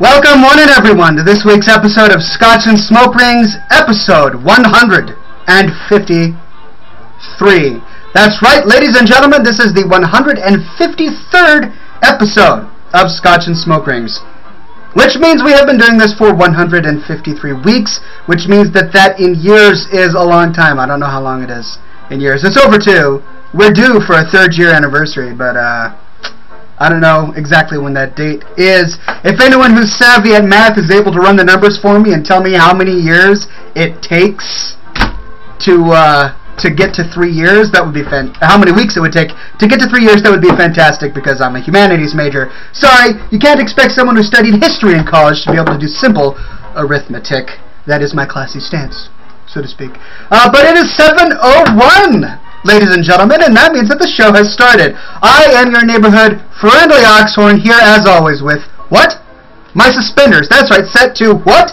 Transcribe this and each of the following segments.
Welcome one and everyone to this week's episode of Scotch and Smoke Rings, episode 153. That's right, ladies and gentlemen, this is the 153rd episode of Scotch and Smoke Rings, which means we have been doing this for 153 weeks, which means that in years is a long time. I don't know how long it is in years. It's over 2. We're due for a 3rd year anniversary, but I don't know exactly when that date is. If anyone who's savvy at math is able to run the numbers for me and tell me how many years it takes to get to 3 years, that would be how many weeks it would take to get to 3 years, that would be fantastic, because I'm a humanities major. Sorry, you can't expect someone who studied history in college to be able to do simple arithmetic. That is my classy stance, so to speak. But it is 7:01. Ladies and gentlemen, and that means that the show has started. I am your neighborhood friendly Oxhorn, here as always with, what? My suspenders, that's right, set to, what?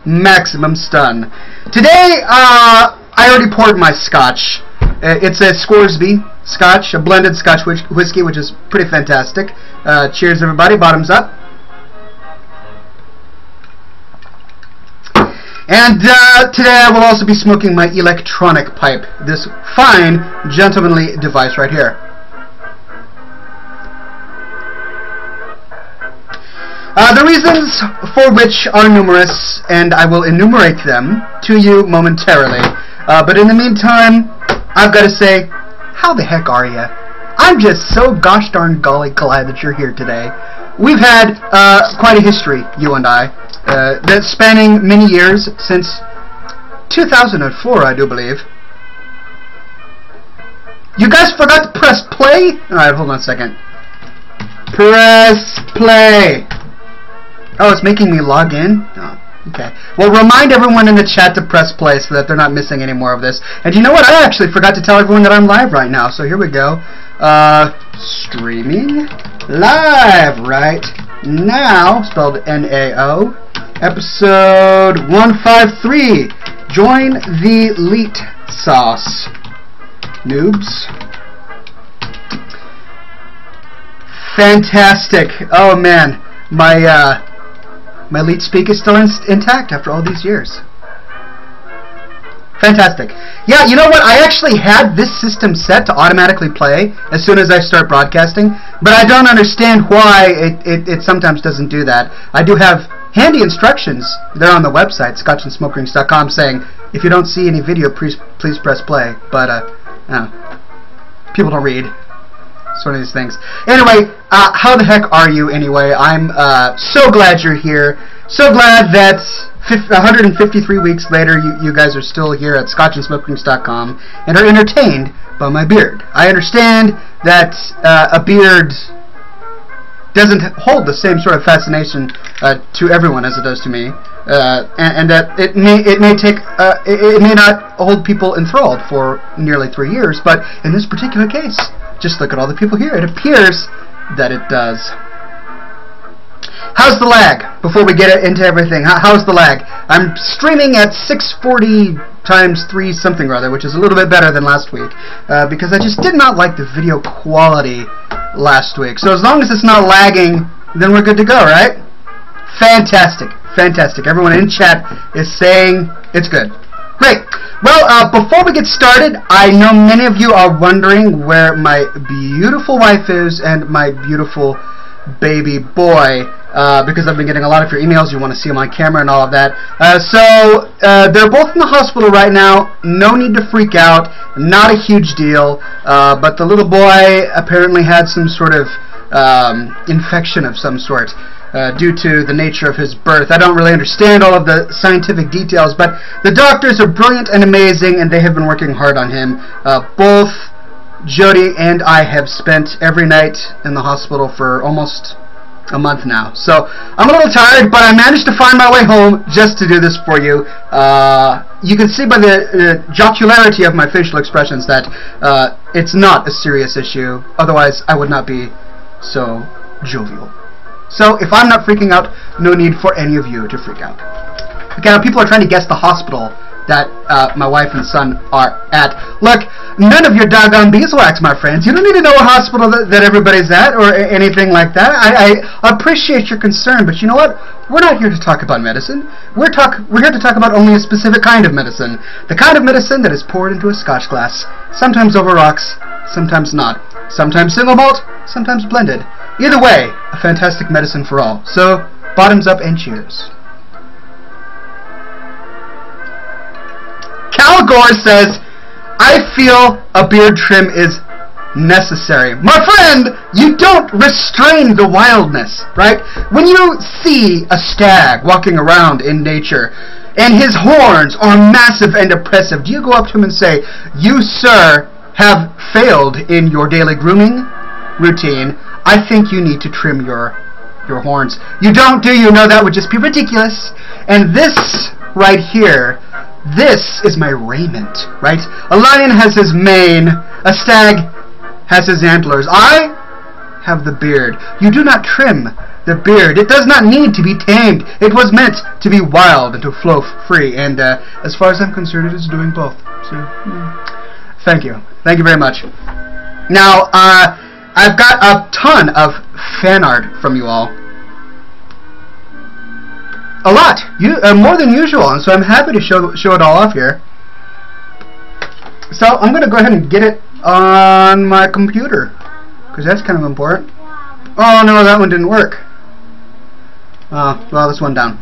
Maximum stun. Today, I already poured my scotch. It's a Scoresby scotch, a blended scotch whiskey, which is pretty fantastic. Cheers everybody, bottoms up. And today I will also be smoking my electronic pipe, this fine, gentlemanly device right here. The reasons for which are numerous, and I will enumerate them to you momentarily. But in the meantime, I've got to say, how the heck are you? I'm just so gosh darn golly glad that you're here today. We've had quite a history, you and I. That's spanning many years, since 2004, I do believe. You guys forgot to press play? Alright, hold on a second. Press play. Oh, it's making me log in? Oh, okay. Well, remind everyone in the chat to press play so that they're not missing any more of this. And you know what? I actually forgot to tell everyone that I'm live right now, so here we go. Streaming live right now, spelled N-A-O. Episode 153. Join the Leet Sauce. Noobs. Fantastic. Oh man, my Leet speak is still intact after all these years. Fantastic. Yeah, you know what? I actually had this system set to automatically play as soon as I start broadcasting, but I don't understand why it sometimes doesn't do that. I do have handy instructions there on the website, scotchandsmokerings.com, saying if you don't see any video, please press play. But people don't read. It's one of these things. Anyway, how the heck are you anyway? I'm so glad you're here. So glad that 153 weeks later you guys are still here at scotchandsmokerings.com and are entertained by my beard. I understand that a beard doesn't hold the same sort of fascination to everyone as it does to me, and that it may not hold people enthralled for nearly 3 years, but in this particular case, just look at all the people here. It appears that it does. How's the lag? Before we get into everything, how's the lag? I'm streaming at 640 times 3 something or other, which is a little bit better than last week, because I just did not like the video quality last week. So as long as it's not lagging, then we're good to go, right? Fantastic. Fantastic. Everyone in chat is saying it's good. Great. Well, before we get started, I know many of you are wondering where my beautiful wife is and my beautiful baby boy, because I've been getting a lot of your emails. You want to see them on camera and all of that. So they're both in the hospital right now. No need to freak out. Not a huge deal. But the little boy apparently had some sort of infection of some sort due to the nature of his birth. I don't really understand all of the scientific details, but the doctors are brilliant and amazing, and they have been working hard on him. Both Jody and I have spent every night in the hospital for almost a month now. So I'm a little tired, but I managed to find my way home just to do this for you. You can see by the jocularity of my facial expressions that it's not a serious issue. Otherwise, I would not be so jovial. So if I'm not freaking out, no need for any of you to freak out. Okay, now people are trying to guess the hospital that my wife and son are at. Look, none of your doggone beeswax, my friends. You don't need to know what hospital that everybody's at or anything like that. I appreciate your concern, but you know what? We're not here to talk about medicine. We're here to talk about only a specific kind of medicine. The kind of medicine that is poured into a Scotch glass. Sometimes over rocks, sometimes not. Sometimes single malt, sometimes blended. Either way, a fantastic medicine for all. So, bottoms up and cheers. Calgore says, I feel a beard trim is necessary. My friend, you don't restrain the wildness, right? When you see a stag walking around in nature and his horns are massive and oppressive, do you go up to him and say, you, sir, have failed in your daily grooming routine. I think you need to trim your horns. You don't, do you? No, that would just be ridiculous. And this right here, this is my raiment, right? A lion has his mane, a stag has his antlers. I have the beard. You do not trim the beard. It does not need to be tamed. It was meant to be wild and to flow free, and as far as I'm concerned, it is doing both. So, thank you. Thank you very much. Now, I've got a ton of fan art from you all. A lot, more than usual, and so I'm happy to show it all off here. So I'm going to go ahead and get it on my computer, because that's kind of important. Oh no, that one didn't work. Oh, well, this one down.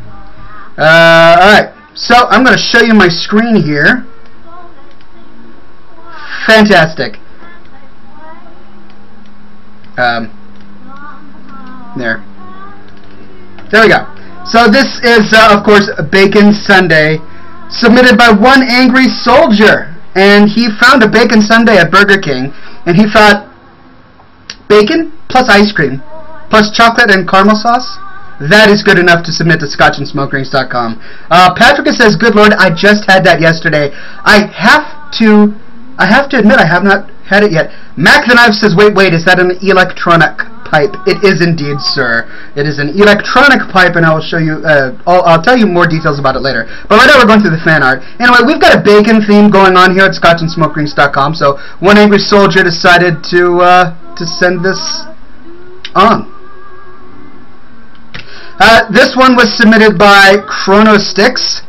Alright, so I'm going to show you my screen here. Fantastic. There we go. So this is, of course, Bacon Sunday, submitted by one angry soldier. And he found a bacon sundae at Burger King, and he thought, bacon plus ice cream plus chocolate and caramel sauce? That is good enough to submit to scotchandsmokerings.com. Patrick says, good Lord, I just had that yesterday. I have to admit I have not had it yet. Mac the Knife says, wait, is that an electronic pipe? It is indeed, sir. It is an electronic pipe, and I will show you, I'll tell you more details about it later. But right now we're going through the fan art. Anyway, we've got a bacon theme going on here at scotchandsmokerings.com, so one angry soldier decided to send this on. This one was submitted by Chronosticks,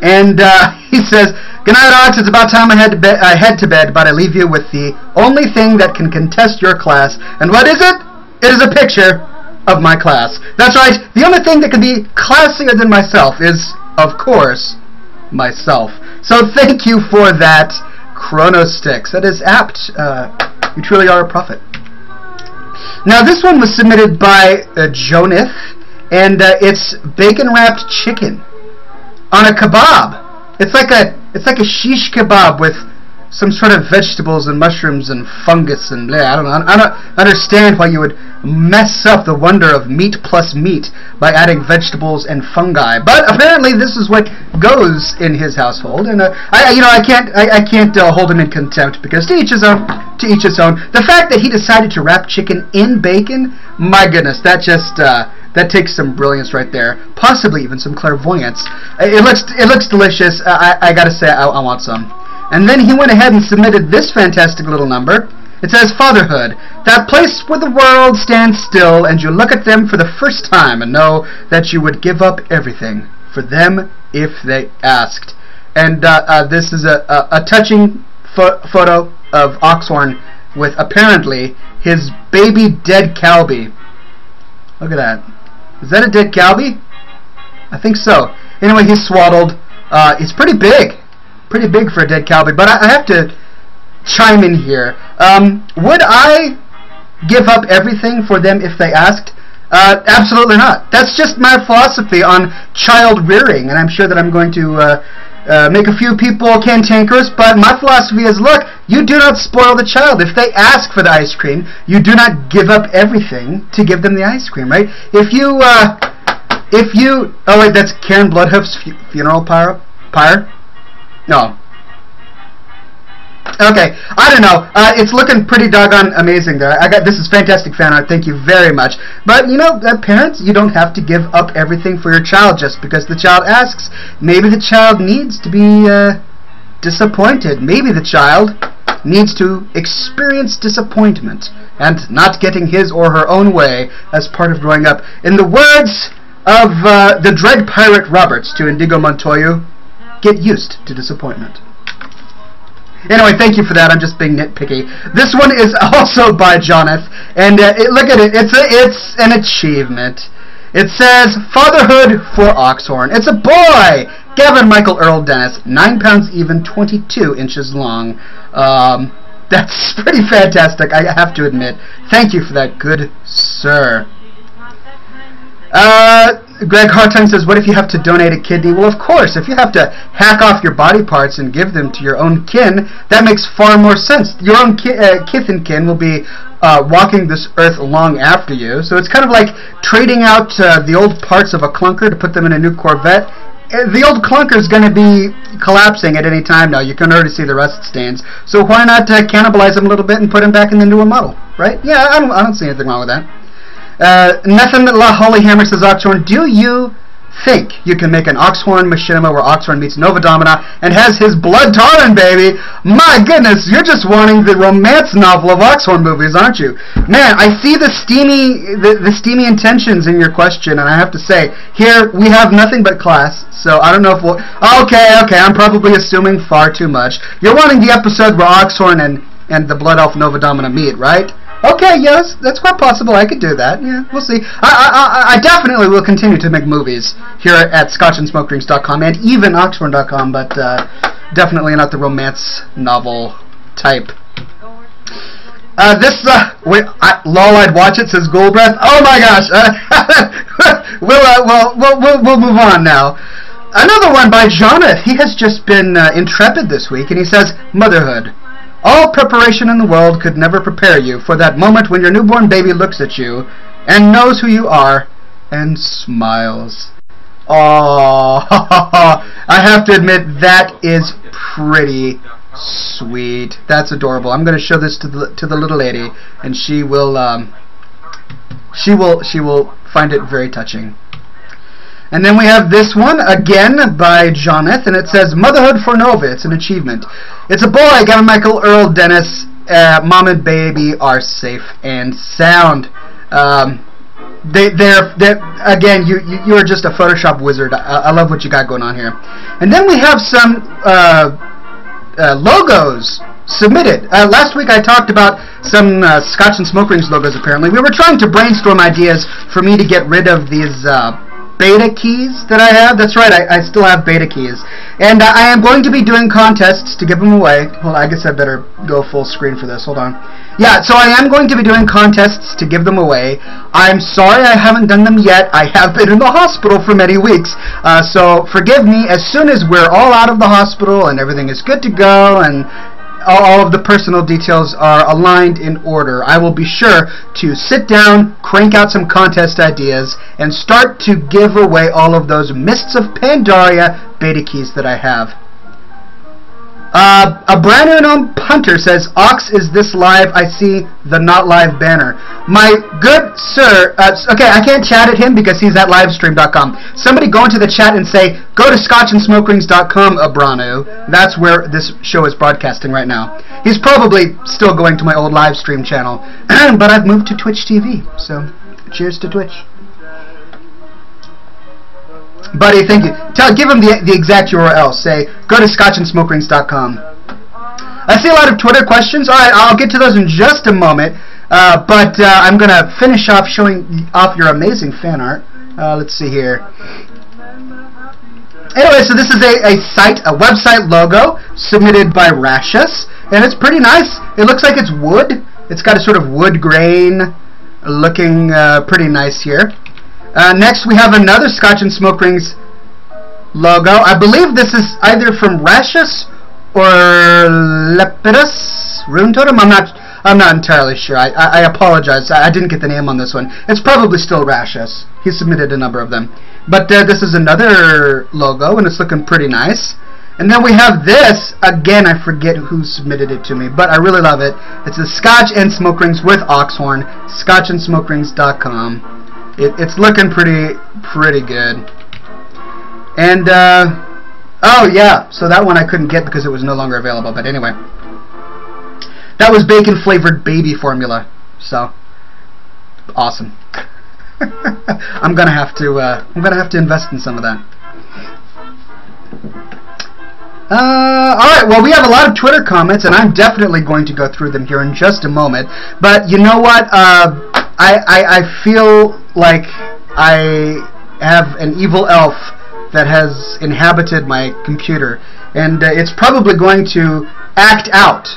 and he says, good night, Ox. It's about time I head to bed, but I leave you with the only thing that can contest your class. And what is it? It is a picture of my class. That's right. The only thing that can be classier than myself is, of course, myself. So thank you for that, Chronosticks. That is apt. You truly are a prophet. Now this one was submitted by Jonith, and it's bacon wrapped chicken on a kebab. It's like a shish kebab with some sort of vegetables and mushrooms and fungus and blah. I don't understand why you would mess up the wonder of meat plus meat by adding vegetables and fungi. But apparently this is what goes in his household, and I can't hold him in contempt, because to each his own. To each his own. The fact that he decided to wrap chicken in bacon, my goodness, that just that takes some brilliance right there. Possibly even some clairvoyance. It looks delicious. I gotta say, I want some. And then he went ahead and submitted this fantastic little number. It says, Fatherhood, that place where the world stands still and you look at them for the first time and know that you would give up everything for them if they asked. And this is a touching photo of Oxhorn with apparently his baby dead cowbie. Look at that. Is that a dead cowbie? I think so. Anyway, he's swaddled. It's pretty big. Pretty big for a dead cowbie. But I have to chime in here. Would I give up everything for them if they asked? Absolutely not. That's just my philosophy on child rearing, and I'm sure that I'm going to make a few people cantankerous, but my philosophy is, look, you do not spoil the child. If they ask for the ice cream, you do not give up everything to give them the ice cream, right? If you, oh wait, that's Karen Bloodhoof's funeral pyre? No. Okay, I don't know. It's looking pretty doggone amazing there. This is fantastic fan art. Thank you very much. But you know, parents, you don't have to give up everything for your child just because the child asks. Maybe the child needs to be disappointed. Maybe the child needs to experience disappointment and not getting his or her own way as part of growing up. In the words of the Dread Pirate Roberts to Indigo Montoya, get used to disappointment. Anyway, thank you for that. I'm just being nitpicky. This one is also by Jonathan, and look at it. It's an achievement. It says, Fatherhood for Oxhorn. It's a boy! Gavin Michael Earl Dennis, 9 pounds even, 22 inches long. That's pretty fantastic, I have to admit. Thank you for that, good sir. Greg Hartung says, what if you have to donate a kidney? Well, of course, if you have to hack off your body parts and give them to your own kin, that makes far more sense. Your own kith and kin will be walking this earth long after you, so it's kind of like trading out the old parts of a clunker to put them in a new Corvette. The old clunker is going to be collapsing at any time now. You can already see the rust stains. So why not cannibalize him a little bit and put him back in the newer model, right? Yeah, I don't see anything wrong with that. Nathan La Holyhammer says, Oxhorn, do you think you can make an Oxhorn machinima where Oxhorn meets Nova Domina and has his blood Taran, baby? My goodness, you're just wanting the romance novel of Oxhorn movies, aren't you? Man, I see the steamy intentions in your question, and I have to say, here we have nothing but class, so I don't know if we'll... Okay, I'm probably assuming far too much. You're wanting the episode where Oxhorn and the Blood Elf Nova Domina meet, right? Okay, yes, that's quite possible. I could do that. Yeah, we'll see. I definitely will continue to make movies here at scotchandsmokerings.com and even oxhorn.com, but definitely not the romance novel type. Lol, I'd watch it, says Goldbreath. Oh my gosh! We'll move on now. Another one by Jonathan. He has just been intrepid this week, and he says, Motherhood. All preparation in the world could never prepare you for that moment when your newborn baby looks at you and knows who you are and smiles. Oh, I have to admit that is pretty sweet. That's adorable. I'm going to show this to the little lady, and she will find it very touching. And then we have this one, again, by Jonathan, and it says, Motherhood for Nova. It's an achievement. It's a boy, Gavin Michael Earl Dennis. Mom and baby are safe and sound. Again, you are just a Photoshop wizard. I love what you got going on here. And then we have some logos submitted. Last week I talked about some Scotch and Smoke Rings logos, apparently. We were trying to brainstorm ideas for me to get rid of these... beta keys that I have. That's right, I still have beta keys. And I am going to be doing contests to give them away. Well, I guess I better go full screen for this. Hold on. Yeah, so I am going to be doing contests to give them away. I'm sorry I haven't done them yet. I have been in the hospital for many weeks. So forgive me. As soon as we're all out of the hospital and everything is good to go and all of the personal details are aligned in order, I will be sure to sit down, crank out some contest ideas, and start to give away all of those Mists of Pandaria beta keys that I have. A brand new known punter says, Ox, is this live? I see the not live banner. My good sir, okay, I can't chat at him because he's at livestream.com. Somebody go into the chat and say, go to scotchandsmokerings.com, Abranu. That's where this show is broadcasting right now. He's probably still going to my old live stream channel, but I've moved to Twitch TV, so cheers to Twitch. Buddy, thank you. Give him the exact URL. Say, go to scotchandsmokerings.com. I see a lot of Twitter questions. Alright, I'll get to those in just a moment. But I'm going to finish off showing off your amazing fan art. Let's see here. Anyway, so this is a website logo submitted by Rashus. And it's pretty nice. It looks like it's wood. It's got a sort of wood grain looking pretty nice here. Next, we have another Scotch and Smoke Rings logo. I believe this is either from Rashus or Lepidus Rune Totem. I'm not entirely sure. I apologize. I didn't get the name on this one. It's probably still Rashus. He submitted a number of them. But this is another logo, and it's looking pretty nice. And then we have this. Again, I forget who submitted it to me, but I really love it. It's the Scotch and Smoke Rings with Oxhorn. ScotchandSmokerings.com. It's looking pretty good. And, oh yeah, so that one I couldn't get because it was no longer available, but anyway. That was bacon-flavored baby formula, so awesome. I'm gonna have to invest in some of that. Alright, well, we have a lot of Twitter comments, and I'm definitely going to go through them here in just a moment. But you know what? I feel like I have an evil elf that has inhabited my computer, and it's probably going to act out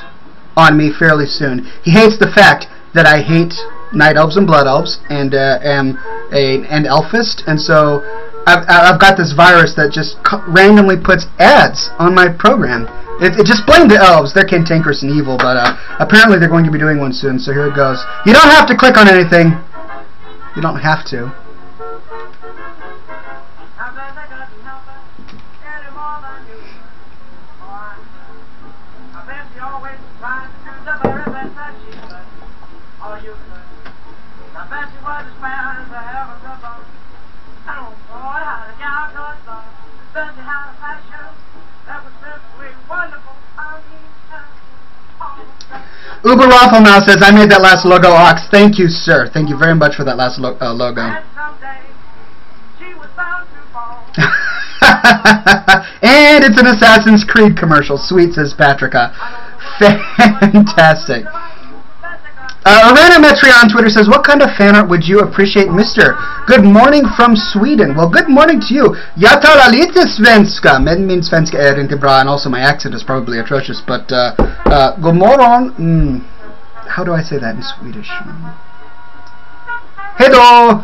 on me fairly soon. He hates the fact that I hate night elves and blood elves, and am an elfist, and so I've got this virus that just randomly puts ads on my program. It just blamed the elves. They're cantankerous and evil, but apparently they're going to be doing one soon, so here it goes. You don't have to click on anything. You don't have to. Uber Raffle now says, I made that last logo, Ox. Thank you, sir. Thank you very much for that last logo. And it's an Assassin's Creed commercial. Sweet, says Patrica. Fantastic. Arena Metri on Twitter says, what kind of fan art would you appreciate, Mr.? Good morning from Sweden. Well, good morning to you. Jag talar lite svenska, men min svenska är inte bra, and also my accent is probably atrocious, but god morgon. How do I say that in Swedish? Hello!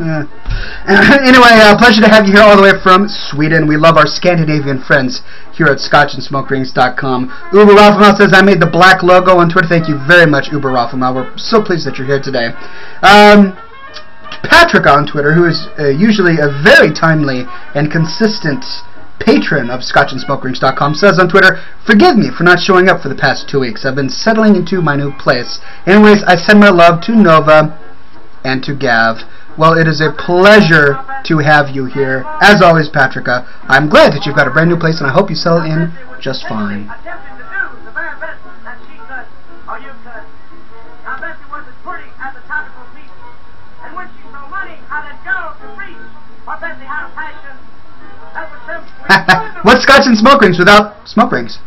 Anyway, pleasure to have you here all the way from Sweden. We love our Scandinavian friends here at ScotchandSmokerings.com. Uber Raffelmau says, I made the black logo on Twitter. Thank you very much, Uber Raffelmau. We're so pleased that you're here today. Patrick on Twitter, who is usually a very timely and consistent patron of ScotchandSmokerings.com, says on Twitter, forgive me for not showing up for the past 2 weeks. I've been settling into my new place. Anyways, I send my love to Nova and to Gav. Well, it is a pleasure to have you here. As always, Patrica, I'm glad that you've got a brand new place, and I hope you settle in just fine. What's Scotch and Smoke Rings without smoke rings?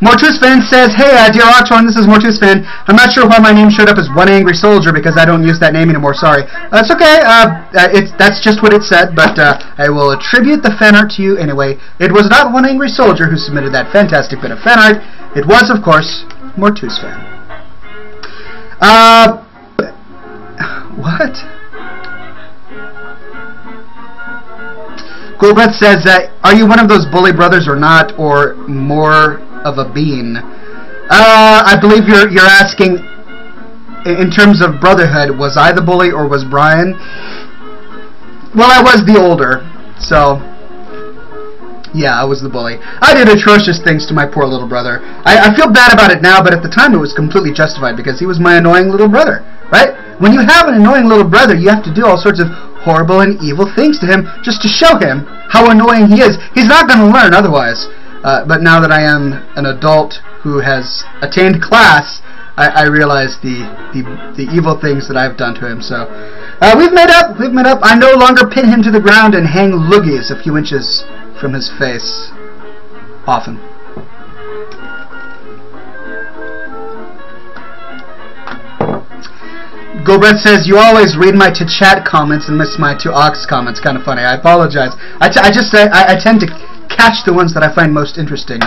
Mortus Fan says, hey, dear Oxhorn, this is Mortus Fan. I'm not sure why my name showed up as One Angry Soldier because I don't use that name anymore. Sorry. It's okay. That's just what it said, but I will attribute the fan art to you anyway. It was not One Angry Soldier who submitted that fantastic bit of fan art. It was, of course, Mortus Fan. What? Coolbreath says, are you one of those bully brothers or not, or more of a bean? I believe you're asking in terms of brotherhood, was I the bully or was Brian? Well, I was the older, so yeah, I was the bully. I did atrocious things to my poor little brother. I feel bad about it now, but at the time it was completely justified because he was my annoying little brother, right? When you have an annoying little brother, you have to do all sorts of horrible and evil things to him just to show him how annoying he is. He's not going to learn otherwise. But now that I am an adult who has attained class, I realize the evil things that I've done to him. So we've made up. We've made up. I no longer pin him to the ground and hang loogies a few inches from his face. Often. Gobret says, you always read my to-chat comments and miss my to-ox comments. Kind of funny. I apologize. I just say I tend to catch the ones that I find most interesting.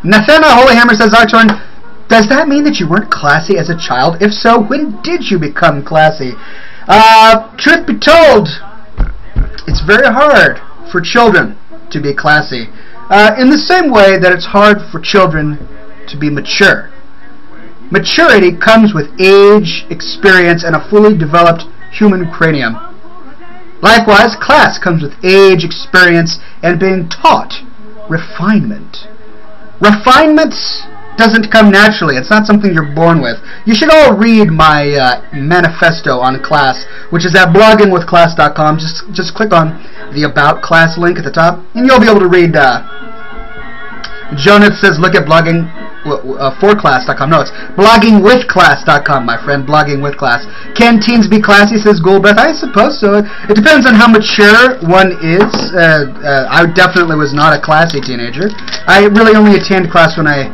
Nathana Holyhammer says, Oxhorn, does that mean that you weren't classy as a child? If so, when did you become classy? Truth be told, it's very hard for children to be classy. In the same way that it's hard for children to be mature. Maturity comes with age, experience, and a fully developed human cranium. Likewise, class comes with age, experience, and being taught refinement. Refinement doesn't come naturally. It's not something you're born with. You should all read my manifesto on class, which is at bloggingwithclass.com. Just click on the About Class link at the top, and you'll be able to read. Jonah says, look at blogging forclass.com. No, it's bloggingwithclass.com, my friend. Bloggingwithclass. Can teens be classy, says Goldbreath? I suppose so. It depends on how mature one is. I definitely was not a classy teenager. I really only attained class when I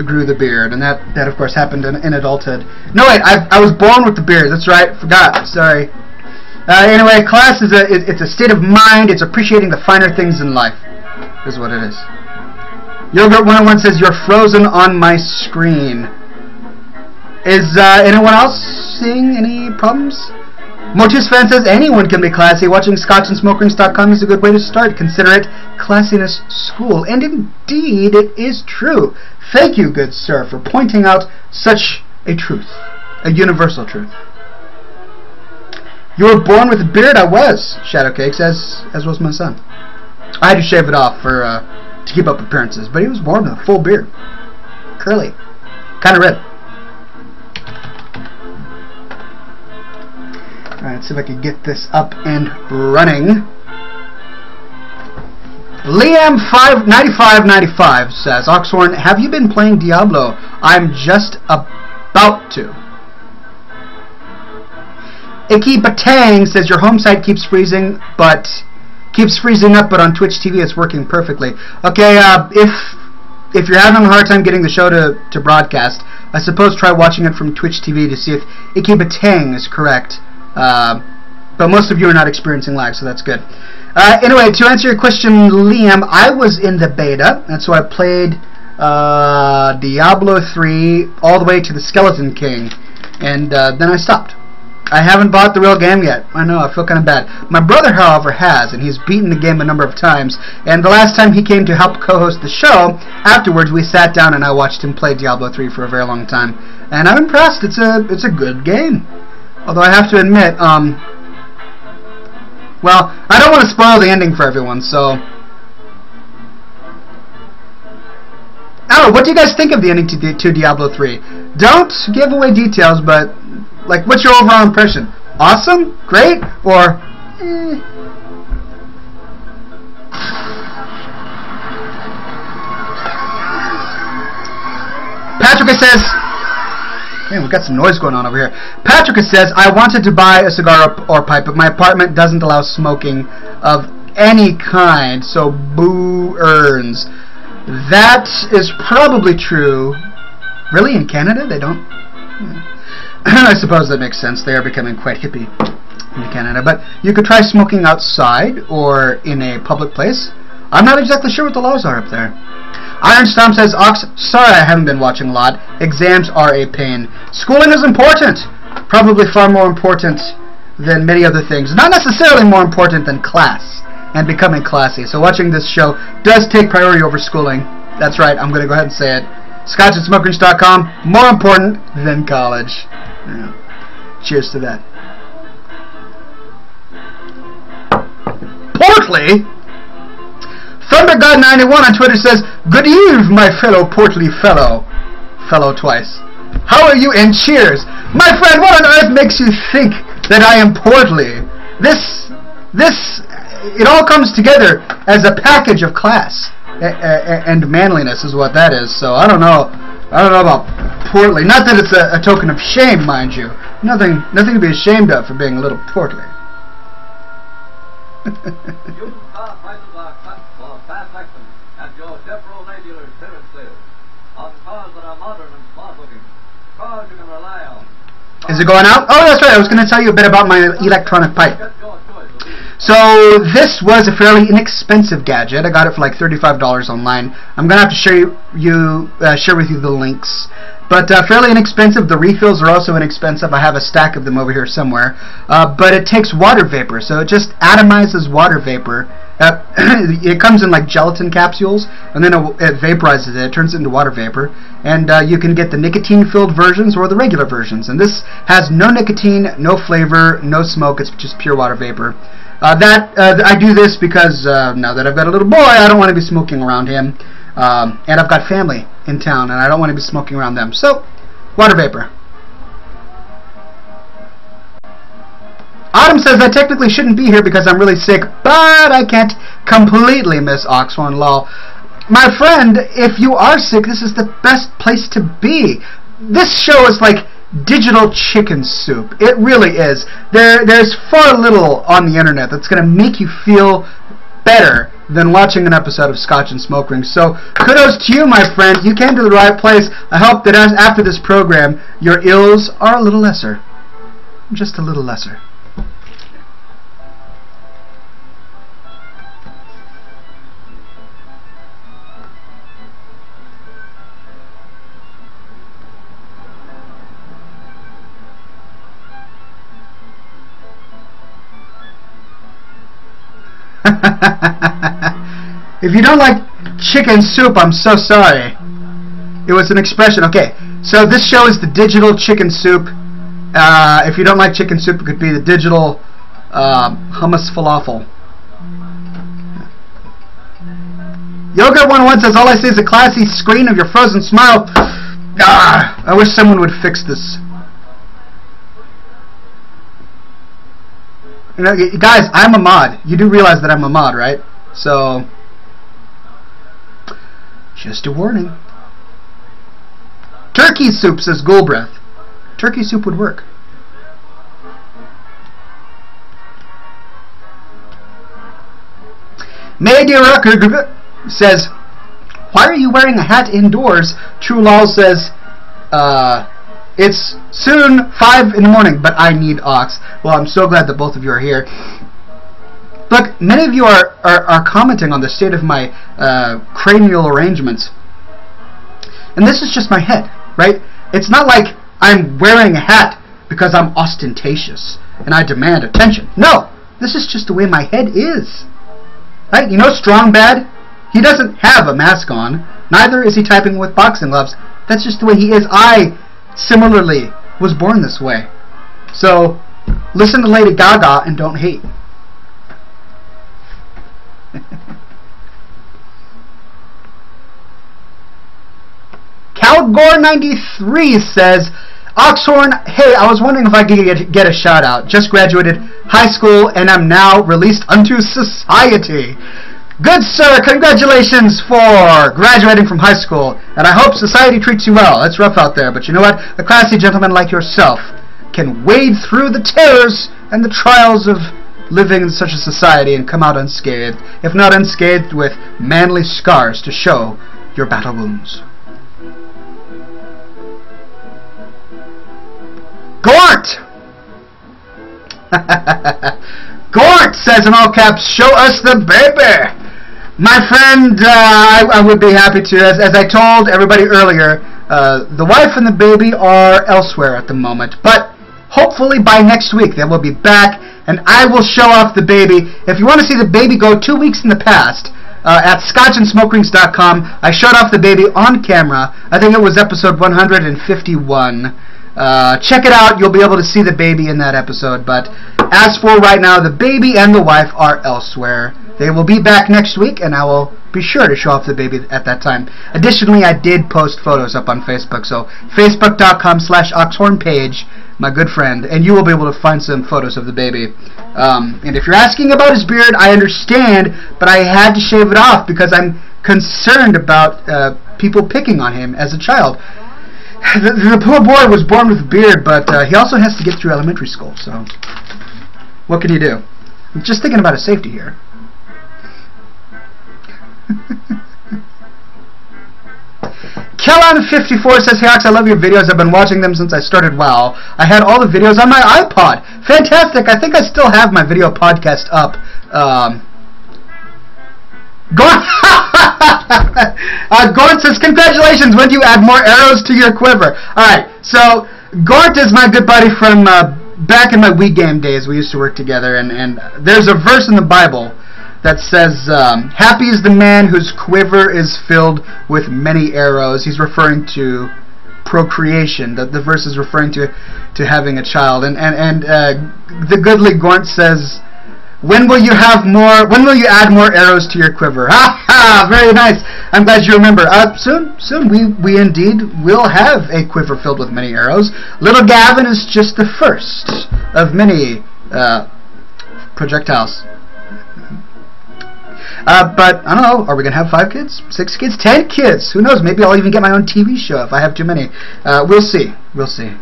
grew the beard, and that of course happened in adulthood. No, wait, I was born with the beard. That's right. Forgot. Sorry. Anyway, class is it's a state of mind. It's appreciating the finer things in life, is what it is. Yogurt101 says, you're frozen on my screen. Is anyone else seeing any problems? Motus fan says, anyone can be classy. Watching ScotchAndSmokRings.com is a good way to start. Consider it classiness school. And indeed, it is true. Thank you, good sir, for pointing out such a truth. A universal truth. You were born with a beard? I was, Shadowcakes, as was my son. I had to shave it off for to keep up appearances, but he was born with a full beard. Curly. Kind of red. Alright, let's see if I can get this up and running. Liam9595 says, Oxhorn, have you been playing Diablo? I'm just about to. Icky Batang says, your home site keeps freezing up, but on Twitch TV it's working perfectly. Okay, if you're having a hard time getting the show to broadcast, I suppose try watching it from Twitch TV to see if Icky Batang is correct. But most of you are not experiencing lag, so that's good. Anyway, to answer your question, Liam, I was in the beta, and so I played Diablo 3 all the way to the Skeleton King, and then I stopped. I haven't bought the real game yet. I know, I feel kind of bad. My brother, however, has, and he's beaten the game a number of times. And the last time he came to help co-host the show, afterwards we sat down and I watched him play Diablo 3 for a very long time. And I'm impressed. It's a good game. Although I have to admit, well, I don't want to spoil the ending for everyone, so... I don't know, what do you guys think of the ending to Diablo 3? Don't give away details, but... like, what's your overall impression? Awesome? Great? Or, Patrick says, man, we've got some noise going on over here. Patrick says, I wanted to buy a cigar or pipe, but my apartment doesn't allow smoking of any kind, so boo earns. That is probably true. Really? In Canada? They don't? I suppose that makes sense. They are becoming quite hippie in Canada. But you could try smoking outside or in a public place. I'm not exactly sure what the laws are up there. Iron Storm says, Ox, sorry I haven't been watching a lot. Exams are a pain. Schooling is important. Probably far more important than many other things. Not necessarily more important than class and becoming classy. So watching this show does take priority over schooling. That's right. I'm going to go ahead and say it. ScotchAndSmokRings.com, more important than college. Yeah. Cheers to that. Portly? ThunderGod91 on Twitter says, good eve, my fellow portly fellow. Fellow twice. How are you? And cheers. My friend, what on earth makes you think that I am portly? It all comes together as a package of class and manliness is what that is. So I don't know about portly. Not that it's a token of shame, mind you. Nothing to be ashamed of for being a little portly. Is it going out? Oh, that's right. I was going to tell you a bit about my electronic pipe. So this was a fairly inexpensive gadget. I got it for like $35 online. I'm going to have to share with you the links. But fairly inexpensive. The refills are also inexpensive. I have a stack of them over here somewhere. But it takes water vapor. So it just atomizes water vapor It comes in like gelatin capsules, and then it vaporizes it. It turns it into water vapor, and you can get the nicotine-filled versions or the regular versions. And this has no nicotine, no flavor, no smoke. It's just pure water vapor. I do this because now that I've got a little boy, I don't want to be smoking around him, and I've got family in town, and I don't want to be smoking around them. So, water vapor. Autumn says I technically shouldn't be here because I'm really sick, but I can't completely miss Oxhorn, lol. My friend, if you are sick, this is the best place to be. This show is like digital chicken soup. It really is. There's far little on the internet that's going to make you feel better than watching an episode of Scotch and Smoke Rings. So kudos to you, my friend. You came to the right place. I hope that after this program, your ills are a little lesser. Just a little lesser. If you don't like chicken soup, I'm so sorry. It was an expression. Okay, so this show is the digital chicken soup. If you don't like chicken soup, it could be the digital hummus falafel. Yogurt 101 says, all I see is a classy screen of your frozen smile. I wish someone would fix this. You know, guys, I'm a mod. You do realize that I'm a mod, right? So, just a warning. Turkey soup, says Ghoulbreath. Turkey soup would work. Maydear says, why are you wearing a hat indoors? True Lol says, it's soon 5 in the morning, but I need Ox. Well, I'm so glad that both of you are here. Look, many of you are commenting on the state of my cranial arrangements. And this is just my head, right? It's not like I'm wearing a hat because I'm ostentatious and I demand attention. No, this is just the way my head is. Right? You know Strong Bad? He doesn't have a mask on. Neither is he typing with boxing gloves. That's just the way he is. I similarly was born this way. So listen to Lady Gaga and don't hate. Calgore93 says, Oxhorn, hey, I was wondering if I could get a shout out. Just graduated high school and I'm now released unto society. Good sir, congratulations for graduating from high school, and I hope society treats you well. It's rough out there, but you know what? A classy gentleman like yourself can wade through the terrors and the trials of living in such a society and come out unscathed, if not unscathed, with manly scars to show your battle wounds. Gort! Gort says in all caps, show us the baby! My friend, I would be happy to. As I told everybody earlier, the wife and the baby are elsewhere at the moment. But hopefully by next week they will be back and I will show off the baby. If you want to see the baby go 2 weeks in the past, at scotchandsmokerings.com, I showed off the baby on camera. I think it was episode 151. Check it out. You'll be able to see the baby in that episode. But as for right now, the baby and the wife are elsewhere. They will be back next week, and I will be sure to show off the baby at that time. Additionally, I did post photos up on Facebook, so facebook.com/Oxhorn page, my good friend, and you will be able to find some photos of the baby. And if you're asking about his beard, I understand, but I had to shave it off because I'm concerned about people picking on him as a child. The poor boy was born with a beard, but he also has to get through elementary school, so what can you do? I'm just thinking about his safety here. Kellon54 says, hey Ox, I love your videos. I've been watching them since I started WoW. I had all the videos on my iPod. Fantastic. I think I still have my video podcast up. Gort says, congratulations. When do you add more arrows to your quiver? Alright, so Gort is my good buddy from back in my Wii game days. We used to work together, and there's a verse in the Bible that says, happy is the man whose quiver is filled with many arrows. He's referring to procreation. The verse is referring to having a child. And the goodly Gaunt says, when will you add more arrows to your quiver? Ha ha! Very nice. I'm glad you remember. Soon we indeed will have a quiver filled with many arrows. Little Gavin is just the first of many projectiles. But I don't know. Are we gonna have 5 kids, 6 kids, 10 kids? Who knows? Maybe I'll even get my own TV show if I have too many. We'll see. We'll see.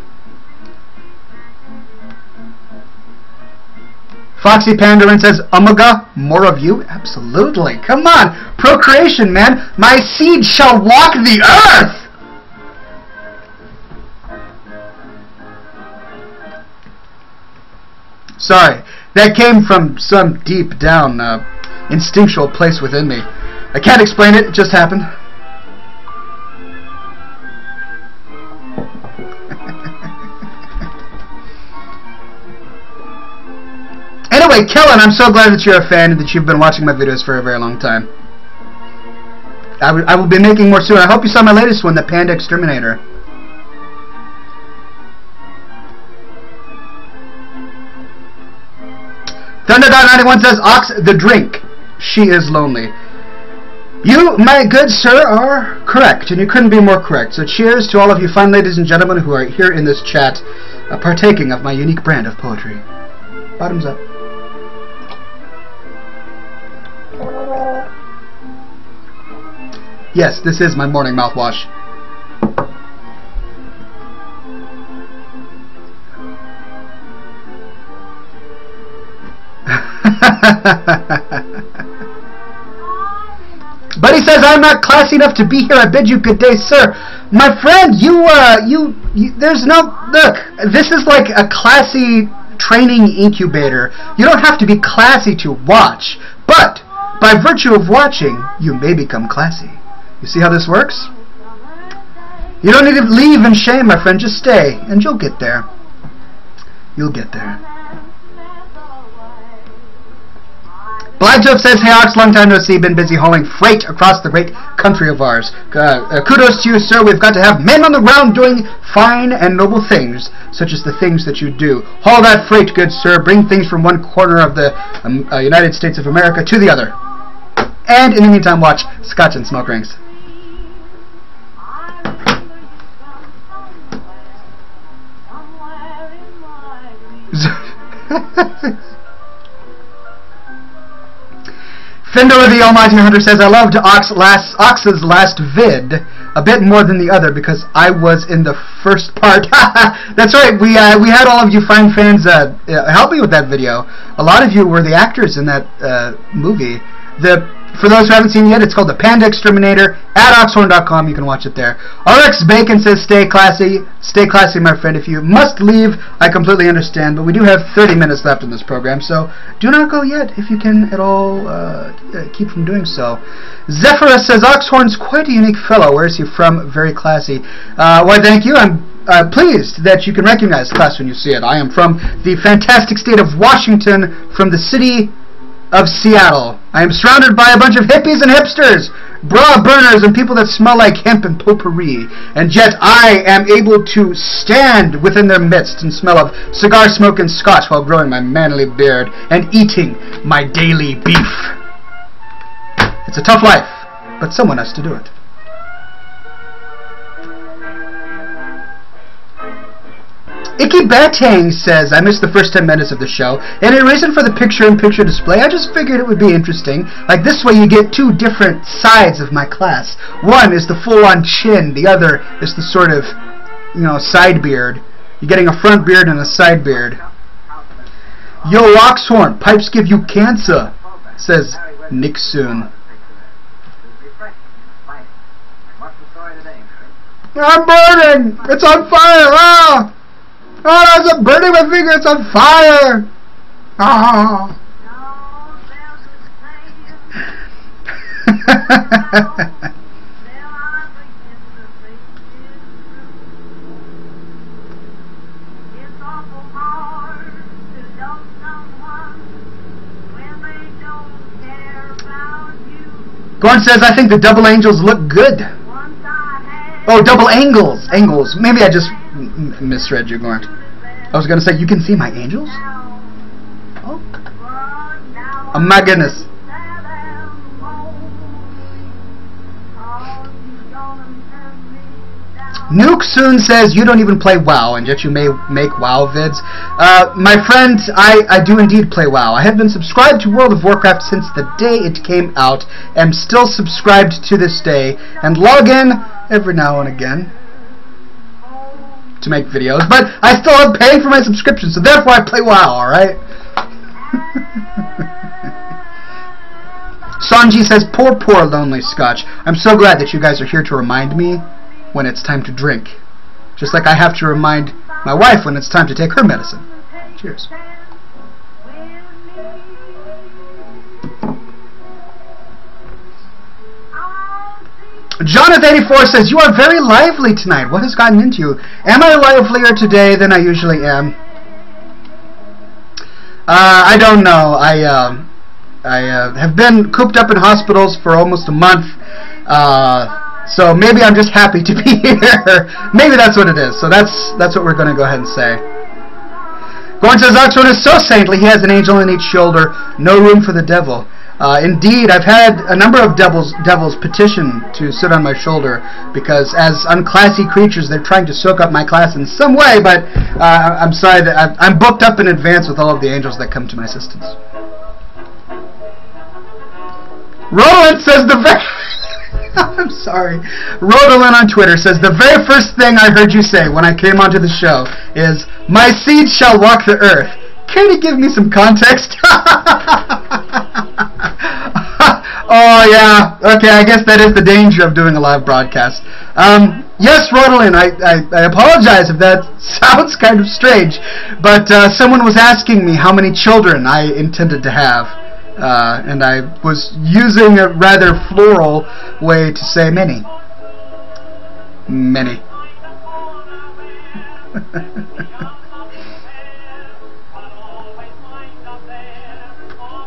Foxy Pandarin says, Omega, more of you? Absolutely. Come on. Procreation, man. My seed shall walk the earth. Sorry. That came from some deep down instinctual place within me. I can't explain it. It just happened. Anyway, Kellen, I'm so glad that you're a fan and that you've been watching my videos for a very long time. I will be making more soon. I hope you saw my latest one, the Panda Exterminator. Thunder.91 says, Ox, the drink. She is lonely. You, my good sir, are correct, and you couldn't be more correct. So cheers to all of you fine ladies and gentlemen who are here in this chat, partaking of my unique brand of poetry. Bottoms up. Yes, this is my morning mouthwash. Buddy says, I'm not classy enough to be here. I bid you good day, sir. My friend, there's no, look, this is like a classy training incubator. You don't have to be classy to watch, but by virtue of watching, you may become classy. You see how this works? You don't need to leave in shame, my friend. Just stay, and you'll get there. You'll get there. Blackjob says, hey Ox, long time no see, been busy hauling freight across the great country of ours. Kudos to you, sir. We've got to have men on the ground doing fine and noble things, such as the things that you do. Haul that freight, good sir. Bring things from one corner of the United States of America to the other. And in the meantime, watch Scotch and smoke rings. Findor the Almighty Hunter says, I loved Ox's last vid a bit more than the other because I was in the first part. That's right, we had all of you fine fans help me with that video. A lot of you were the actors in that movie. For those who haven't seen it yet, it's called The Panda Exterminator at Oxhorn.com. You can watch it there. RX Bacon says, stay classy. Stay classy, my friend. If you must leave, I completely understand, but we do have 30 minutes left in this program, so do not go yet if you can at all keep from doing so. Zephyrus says, Oxhorn's quite a unique fellow. Where is he from? Very classy. Why, thank you. I'm pleased that you can recognize class when you see it. I am from the fantastic state of Washington, from the city of Seattle. I am surrounded by a bunch of hippies and hipsters, bra burners, and people that smell like hemp and potpourri, and yet I am able to stand within their midst and smell of cigar smoke and scotch while growing my manly beard and eating my daily beef. It's a tough life, but someone has to do it. Icky Batang says, I missed the first 10 minutes of the show. Any reason for the picture-in-picture display? I just figured it would be interesting. Like, this way you get two different sides of my class. One is the full-on chin. The other is the sort of, side beard. You're getting a front beard and a side beard. Yo, Oxhorn, pipes give you cancer, says Nick Soon. I'm burning! It's on fire! Ah! Oh, there's a burning my finger, it's on fire! Oh. Gorn says, I think the double angels look good. Oh, double angles. Angles. Maybe I just misread you, Gorn. I was going to say, you can see my angels? Oh. Oh my goodness. Nuke Soon says, you don't even play WoW, and yet you may make WoW vids. My friend, I do indeed play WoW. I have been subscribed to World of Warcraft since the day it came out, am still subscribed to this day, and log in every now and again to make videos, but I still am paying for my subscription, so therefore I play WoW, alright? Sanji says, poor lonely Scotch. I'm so glad that you guys are here to remind me when it's time to drink. Just like I have to remind my wife when it's time to take her medicine. Cheers. Jonathan84 says, you are very lively tonight. What has gotten into you? Am I livelier today than I usually am? I don't know. I have been cooped up in hospitals for almost a month. So maybe I'm just happy to be here. Maybe that's what it is. So that's what we're going to go ahead and say. Gorn says, Oxhorn is so saintly, he has an angel on each shoulder. No room for the devil. Indeed, I've had a number of devils petition to sit on my shoulder because as unclassy creatures, they're trying to soak up my class in some way, but I'm sorry that I'm booked up in advance with all of the angels that come to my assistance. Roland says the very... I'm sorry. Rodolin on Twitter says, the very first thing I heard you say when I came onto the show is, my seed shall walk the earth. Can you give me some context? Oh, yeah. Okay, I guess that is the danger of doing a live broadcast. Yes, Rodolin, I apologize if that sounds kind of strange, but someone was asking me how many children I intended to have. And I was using a rather floral way to say many. Many.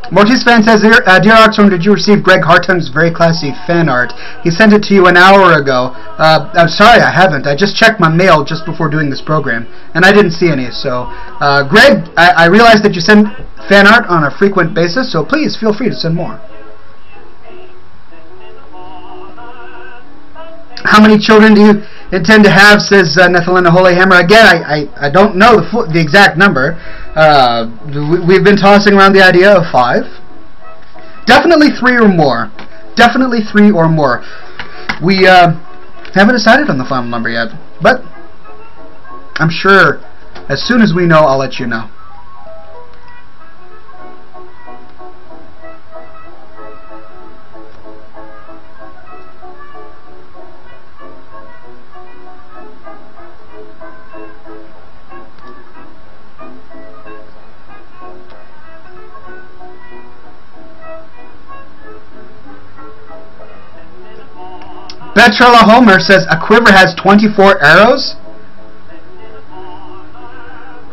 Mortis fan says, Dear Oxhorn, did you receive Greg Hartung's very classy fan art? He sent it to you an hour ago. I'm sorry, I haven't. I just checked my mail just before doing this program, and I didn't see any. So, Greg, I realize that you send fan art on a frequent basis, so please feel free to send more. How many children do you intend to have, says Nethelina Holy Hammer. Again, I don't know the exact number. We've been tossing around the idea of 5. Definitely 3 or more. Definitely 3 or more. We haven't decided on the final number yet, but I'm sure as soon as we know, I'll let you know. Betrella Homer says a quiver has 24 arrows?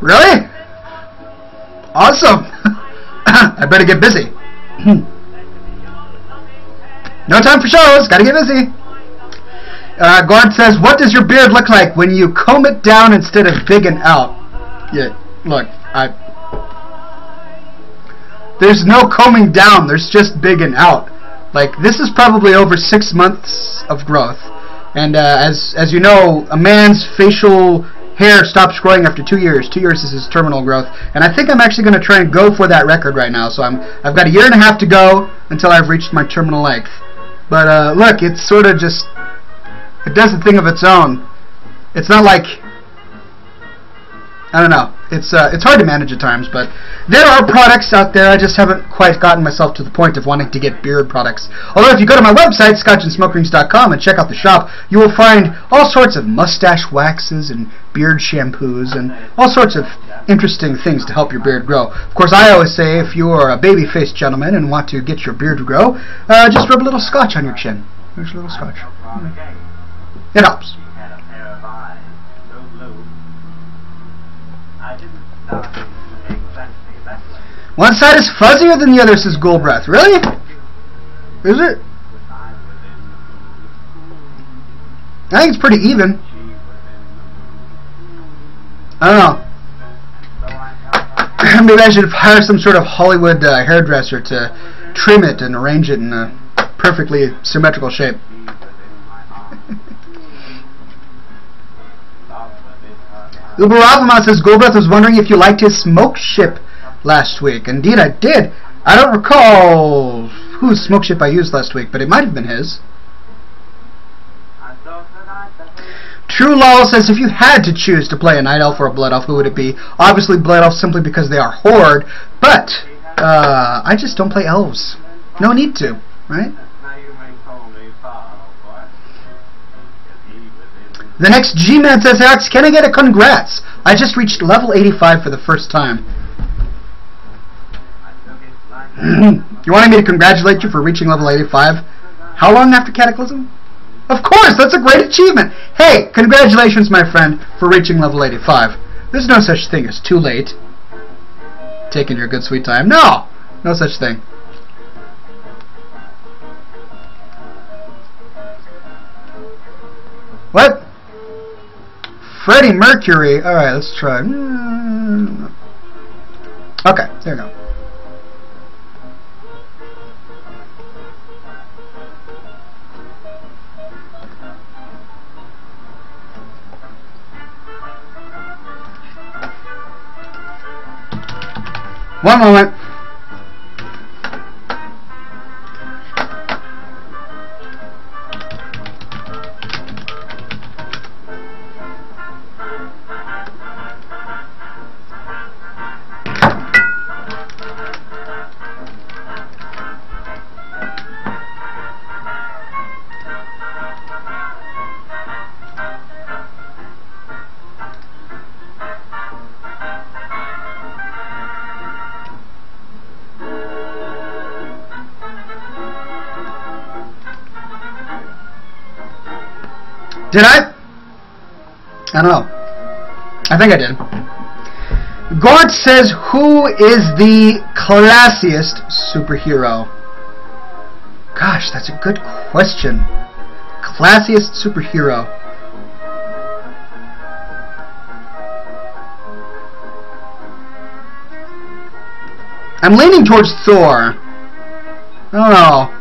Really? Awesome! I better get busy. No time for shows, gotta get busy. Gord says, what does your beard look like when you comb it down instead of bigging out? Yeah, look, there's no combing down, there's just bigging out. Like, this is probably over 6 months of growth. And as you know, a man's facial hair stops growing after 2 years. 2 years is his terminal growth. And I think I'm actually going to try and go for that record right now. So I've got 1.5 years to go until I've reached my terminal length. But look, it's sort of just... it does a thing of its own. It's not like... I don't know. It's hard to manage at times, but there are products out there. I just haven't quite gotten myself to the point of wanting to get beard products. Although if you go to my website, scotchandsmokerings.com, and check out the shop, you will find all sorts of mustache waxes and beard shampoos and all sorts of interesting things to help your beard grow. Of course, I always say if you are a baby-faced gentleman and want to get your beard to grow, just rub a little Scotch on your chin. There's a little Scotch. It helps. One side is fuzzier than the other, says Ghoul Breath. Really? Is it? I think it's pretty even. I don't know. Maybe I should hire some sort of Hollywood hairdresser to trim it and arrange it in a perfectly symmetrical shape. Uber Alphamon says, Goldbreath was wondering if you liked his smoke ship last week. Indeed, I did. I don't recall whose smoke ship I used last week, but it might have been his. True Lol says, if you had to choose to play a Night Elf or a Blood Elf, who would it be? Obviously Blood Elf simply because they are Horde, but I just don't play elves. No need to, right? The next G-Man says, Alex, can I get a congrats? I just reached level 85 for the first time. You wanted me to congratulate you for reaching level 85? How long after Cataclysm? Of course, that's a great achievement. Hey, congratulations, my friend, for reaching level 85. There's no such thing as too late. Taking your good sweet time. No, no such thing. What? Freddie Mercury. Alright, let's try. Okay, there you go. One moment. Did I? I don't know. I think I did. Gort says, who is the classiest superhero? Gosh, that's a good question. Classiest superhero. I'm leaning towards Thor. I don't know.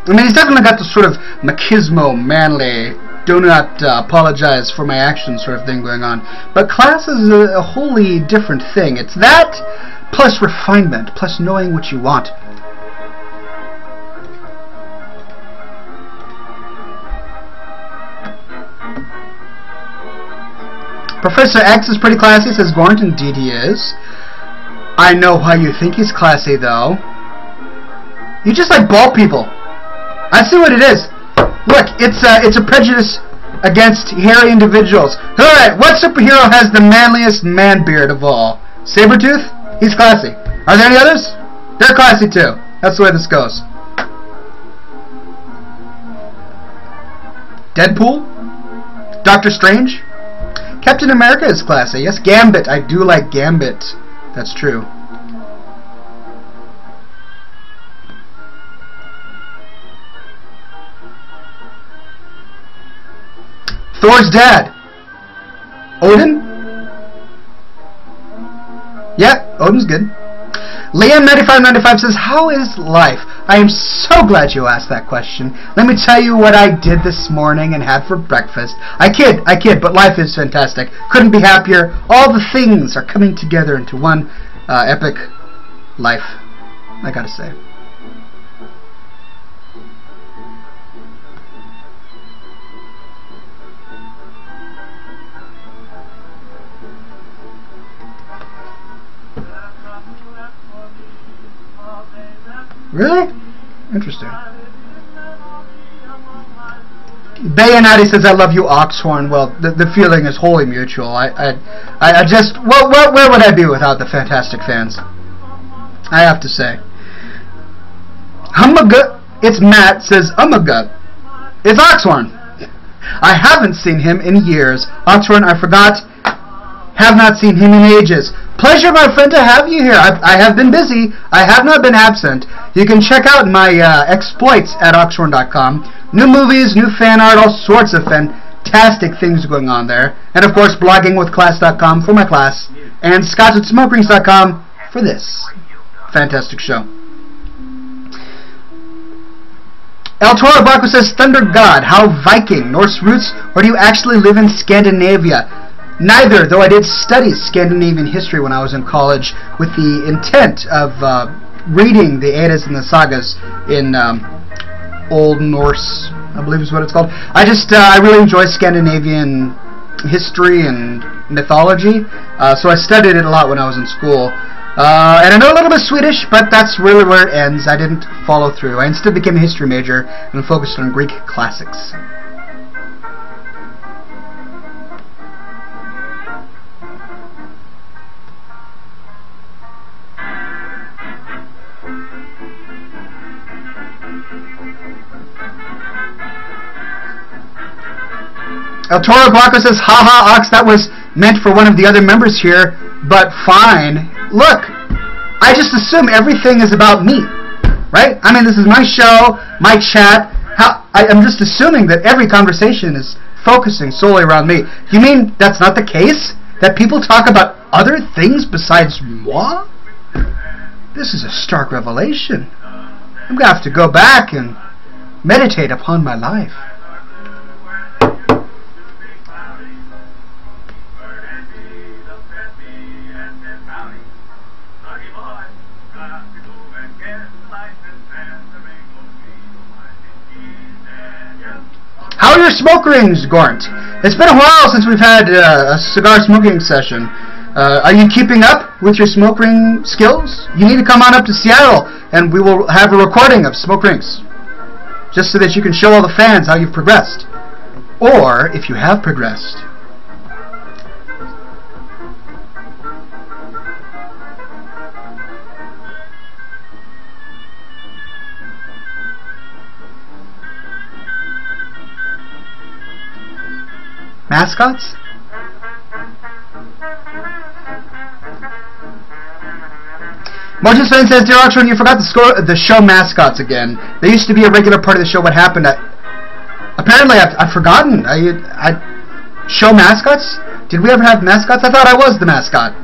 I mean, he's definitely got the sort of machismo, manly, do not apologize for my actions sort of thing going on. But class is a wholly different thing. It's that plus refinement, plus knowing what you want. Professor X is pretty classy, says Gornt. Indeed he is. I know why you think he's classy, though. You just like bald people. I see what it is. Look, it's a prejudice against hairy individuals. Alright, what superhero has the manliest man beard of all? Sabretooth? He's classy. Are there any others? They're classy too. That's the way this goes. Deadpool? Doctor Strange? Captain America is classy. Yes, Gambit. I do like Gambit. That's true. Thor's dad. Odin? Yeah, Odin's good. Liam9595 says, how is life? I am so glad you asked that question. Let me tell you what I did this morning and had for breakfast. I kid, but life is fantastic. Couldn't be happier. All the things are coming together into one epic life, I gotta say. Really? Interesting. Bayonati says, I love you, Oxhorn. Well, the feeling is wholly mutual. I just... where would I be without the fantastic fans? I have to say. Hummagut. It's Matt says, Hummagut. It's Oxhorn. I haven't seen him in years. Oxhorn, I forgot. Have not seen him in ages. Pleasure, my friend, to have you here. I have been busy. I have not been absent. You can check out my exploits at Oxhorn.com. New movies, new fan art, all sorts of fantastic things going on there. And of course, bloggingwithclass.com for my class, and scotch@smokerings.com for this fantastic show. El Toro Baco says, Thunder God, how Viking, Norse roots, or do you actually live in Scandinavia? Neither, though I did study Scandinavian history when I was in college with the intent of reading the Eddas and the Sagas in Old Norse, I believe is what it's called. I really enjoy Scandinavian history and mythology, so I studied it a lot when I was in school. And I know a little bit of Swedish, but that's really where it ends. I didn't follow through. I instead became a history major and focused on Greek classics. El Toro Blanco says, haha, Ox, that was meant for one of the other members here, but fine. Look, I just assume everything is about me, right? I mean, this is my show, my chat. I'm just assuming that every conversation is focusing solely around me. You mean that's not the case? That people talk about other things besides moi? This is a stark revelation. I'm going to have to go back and meditate upon my life. How are your smoke rings, Gort? It's been a while since we've had a cigar smoking session. Are you keeping up with your smoke ring skills? You need to come on up to Seattle and we will have a recording of smoke rings. Just so that you can show all the fans how you've progressed. Or, if you have progressed. Mascots? Martin Spain says, Dear Oxhorn, you forgot the show mascots again. They used to be a regular part of the show. What happened? Apparently, I've forgotten. Show mascots? Did we ever have mascots? I thought I was the mascot.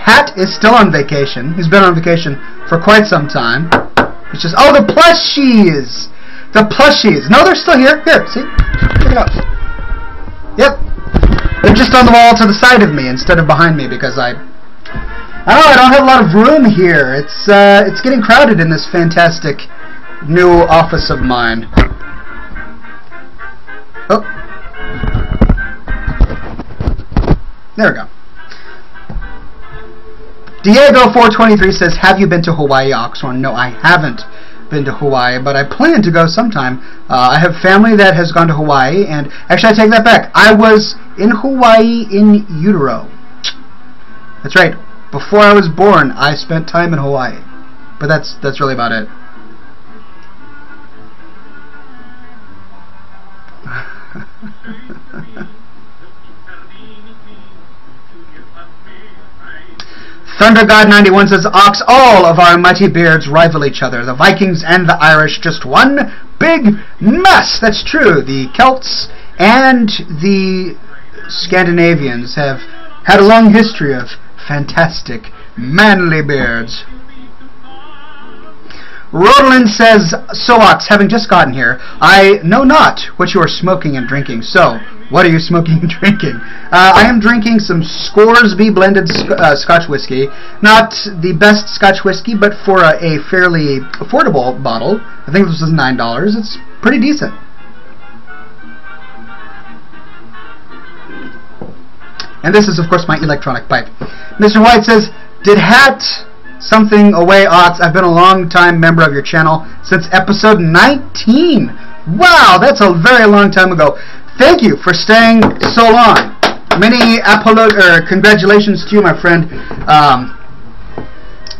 Hat is still on vacation. He's been on vacation for quite some time. It's just, oh, the plushies! The plushies. No, they're still here. Here, see? Check it out. Yep. They're just on the wall to the side of me instead of behind me because I don't have a lot of room here. It's getting crowded in this fantastic new office of mine. Oh. There we go. Diego423 says, have you been to Hawaii, Oxhorn? No, I haven't been to Hawaii, but I plan to go sometime. I have family that has gone to Hawaii, and actually I take that back. I was in Hawaii in utero. That's right. Before I was born, I spent time in Hawaii. But that's really about it. ThunderGod91 says, Ox, all of our mighty beards rival each other. The Vikings and the Irish, just one big mess. That's true. The Celts and the Scandinavians have had a long history of fantastic, manly beards. Rodolin says, so Ox, having just gotten here, I know not what you are smoking and drinking. So, what are you smoking and drinking? I am drinking some Scoresby blended Scotch whiskey. Not the best Scotch whiskey, but for a fairly affordable bottle. I think this was $9. It's pretty decent. And this is, of course, my electronic pipe. Mr. White says, did Hat something away, Ox? I've been a long-time member of your channel since episode 19. Wow, that's a very long time ago. Thank you for staying so long. Many congratulations to you, my friend.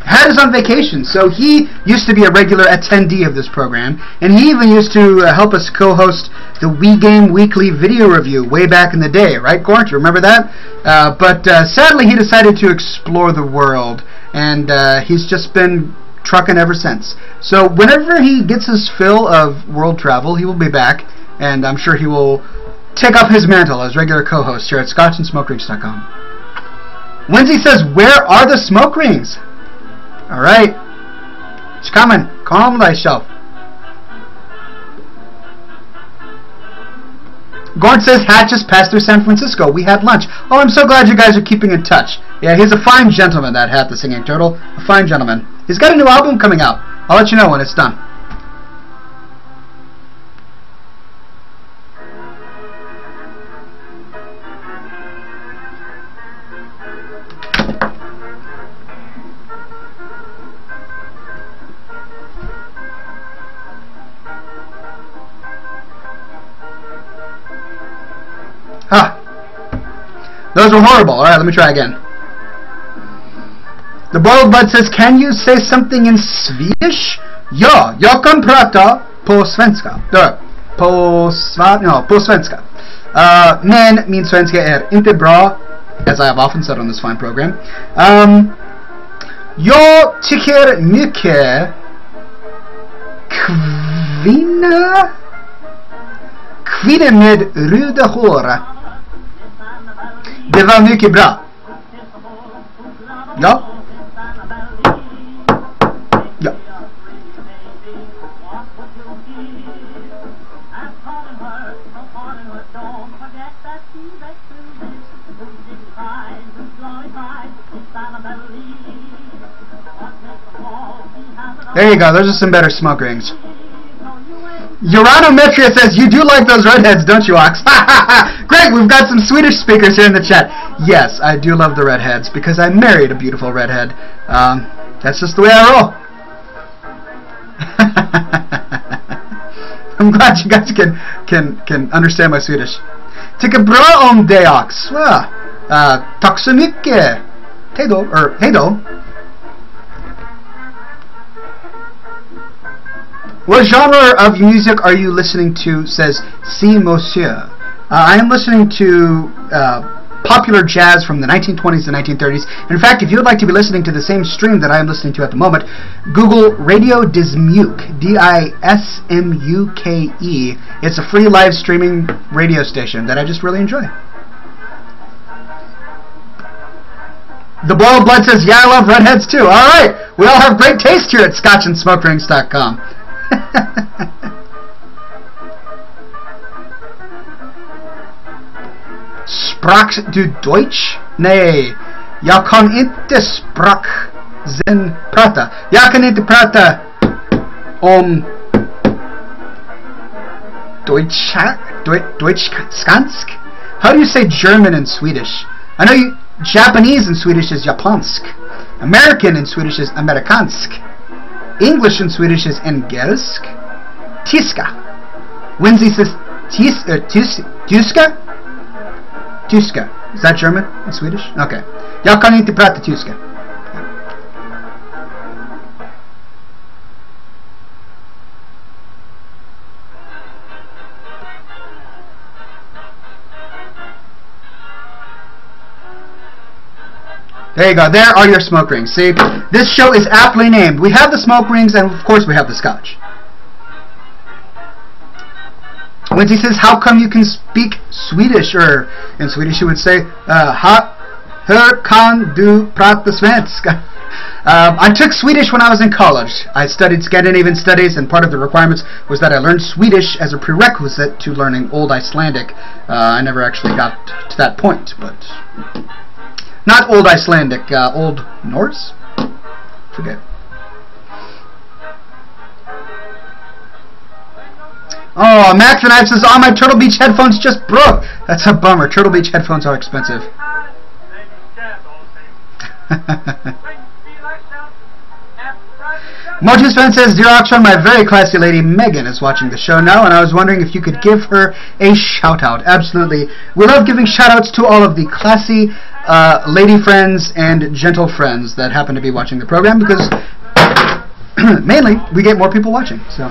Hat is on vacation, so he used to be a regular attendee of this program, and he even used to help us co-host the Wii Game Weekly video review way back in the day, right, Gort? You remember that? But sadly, he decided to explore the world, and he's just been trucking ever since. So whenever he gets his fill of world travel, he will be back. and I'm sure he will take up his mantle as regular co-host here at ScotchAndSmokeRings.com. Lindsay says, "Where are the smoke rings?" All right, it's coming. Calm thyself. Gord says, "Hat just passed through San Francisco. We had lunch." Oh, I'm so glad you guys are keeping in touch. Yeah, he's a fine gentleman, that Hat, the singing turtle. A fine gentleman. He's got a new album coming out. I'll let you know when it's done. Ah, those were horrible. Alright, let me try again. The Boiled Bud says, "Can you say something in Swedish?" Ja, jag kan prata på svenska. På svenska. Men min svenska är inte bra, as I have often said on this fine program. Jag tycker mycket kvinnor med röda hår. Det var mycket bra. Ja. Ja. There you go. Those are some better smoke rings. Uranometria says, "You do like those redheads, don't you, Ox?" Great, we've got some Swedish speakers here in the chat. Yes, I do love the redheads because I married a beautiful redhead. That's just the way I roll. I'm glad you guys can understand my Swedish. Tycker bra om dig, Ox. Tack så mycket. Hej då, hej då. What genre of music are you listening to? Says Si Monsieur. I am listening to popular jazz from the 1920s and 1930s. In fact, if you would like to be listening to the same stream that I am listening to at the moment, Google Radio Dismuke, D-I-S-M-U-K-E. It's a free live streaming radio station that I just really enjoy. The Boiled Blood says, "Yeah, I love redheads too." All right, we all have great taste here at ScotchAndSmokeRings.com. Sprach du Deutsch? Nej, jag kan inte prata. Jag kan inte prata om Deutsch-skansk. How do you say German in Swedish? I know Japanese in Swedish is japansk. American in Swedish is amerikansk. English in Swedish is engelsk. Tyska. Lindsay says tyska? Tyska. Is that German in Swedish? Okay. Jag kan inte prata tyska. There you go. There are your smoke rings. See, this show is aptly named. We have the smoke rings, and of course we have the scotch. Lindsay says, "How come you can speak Swedish?" Or in Swedish you would say, "Hur kan du prata svenska?" I took Swedish when I was in college. I studied Scandinavian studies, and part of the requirements was that I learned Swedish as a prerequisite to learning Old Icelandic. I never actually got to that point, but... Not Old Icelandic, Old Norse? Forget. Oh, Mac the Knife says, "Oh, my Turtle Beach headphones just broke." That's a bummer. Turtle Beach headphones are expensive. Motus Fan says, "Dear Oxhorn, my very classy lady Megan is watching the show now, and I was wondering if you could give her a shout-out." Absolutely. We love giving shout-outs to all of the classy lady friends and gentle friends that happen to be watching the program, because mainly we get more people watching. So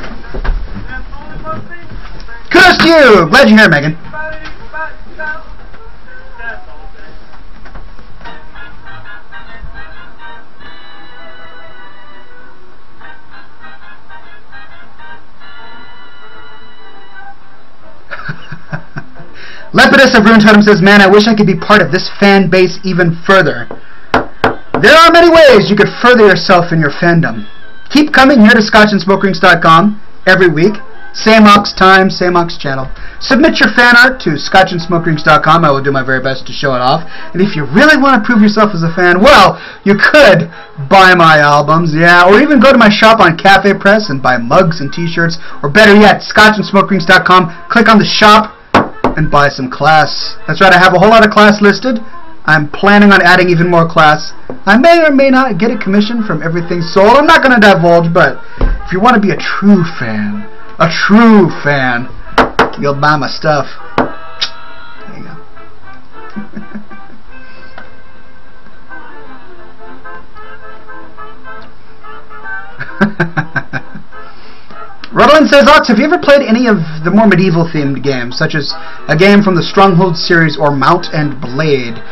kudos to you. Glad you're here, Megan. Lepidus of Rune Totem says, man, I wish I could be part of this fan base even further. There are many ways you could further yourself in your fandom. Keep coming here to scotchandsmokerings.com every week. Same Ox time, same Ox channel. Submit your fan art to scotchandsmokerings.com. I will do my very best to show it off. And if you really want to prove yourself as a fan, well, you could buy my albums, yeah, or even go to my shop on Cafe Press and buy mugs and t-shirts, or better yet, scotchandsmokerings.com, click on the shop and buy some class. That's right, I have a whole lot of class listed. I'm planning on adding even more class. I may or may not get a commission from everything sold. I'm not going to divulge, but if you want to be a true fan, you'll buy my stuff. There you go. Rutland says, Ox, have you ever played any of the more medieval-themed games, such as a game from the Stronghold series or Mount and Blade?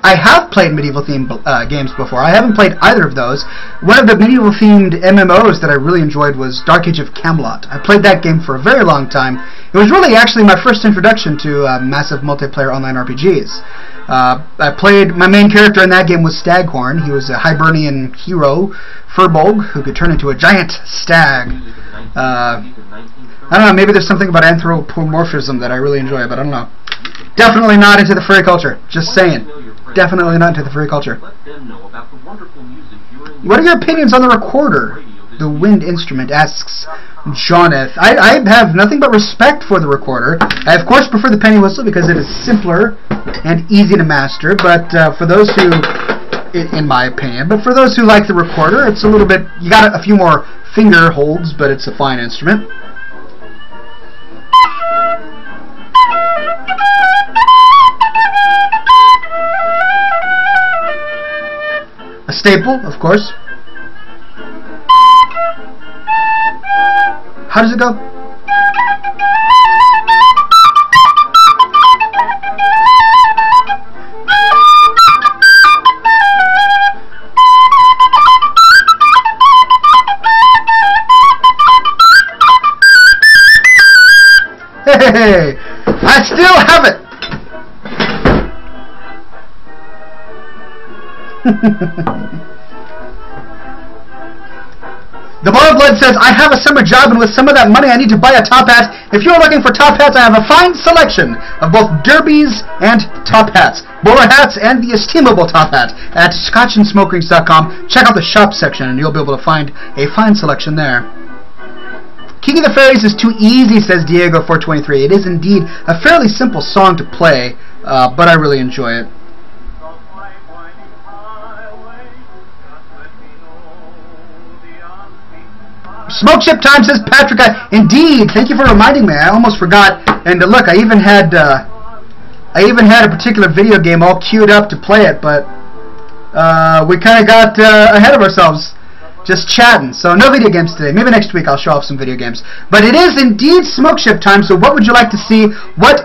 I have played medieval-themed games before. I haven't played either of those. One of the medieval-themed MMOs that I really enjoyed was Dark Age of Camelot. I played that game for a very long time. It was really actually my first introduction to massive multiplayer online RPGs. I played, my main character in that game was Staghorn. He was a Hibernian hero, Furbolg, who could turn into a giant stag. I don't know, maybe there's something about anthropomorphism that I really enjoy, but I don't know. Definitely not into the furry culture. Just saying. Definitely not into the furry culture. What are your opinions on the recorder? The wind instrument, asks Joneth. I have nothing but respect for the recorder. I of course prefer the penny whistle because it is simpler and easy to master, but for those who, in my opinion, but for those who like the recorder, it's a little bit, you got a few more finger holds, but it's a fine instrument. A staple, of course. How does it go? Hey, I still have it. The Bar of Blood says, I have a summer job, and with some of that money I need to buy a top hat. If you're looking for top hats, I have a fine selection of both derbies and top hats, bowler hats, and the estimable top hat at scotchandsmokerings.com. Check out the shop section, and you'll be able to find a fine selection there. King of the Fairies is too easy, says Diego423. It is indeed a fairly simple song to play, but I really enjoy it. Smoke ship time, says Patrick. Indeed, thank you for reminding me. I almost forgot. And look, I even had a particular video game all queued up to play it, but we kind of got ahead of ourselves, just chatting. So no video games today. Maybe next week I'll show off some video games. But it is indeed smoke ship time. So what would you like to see? What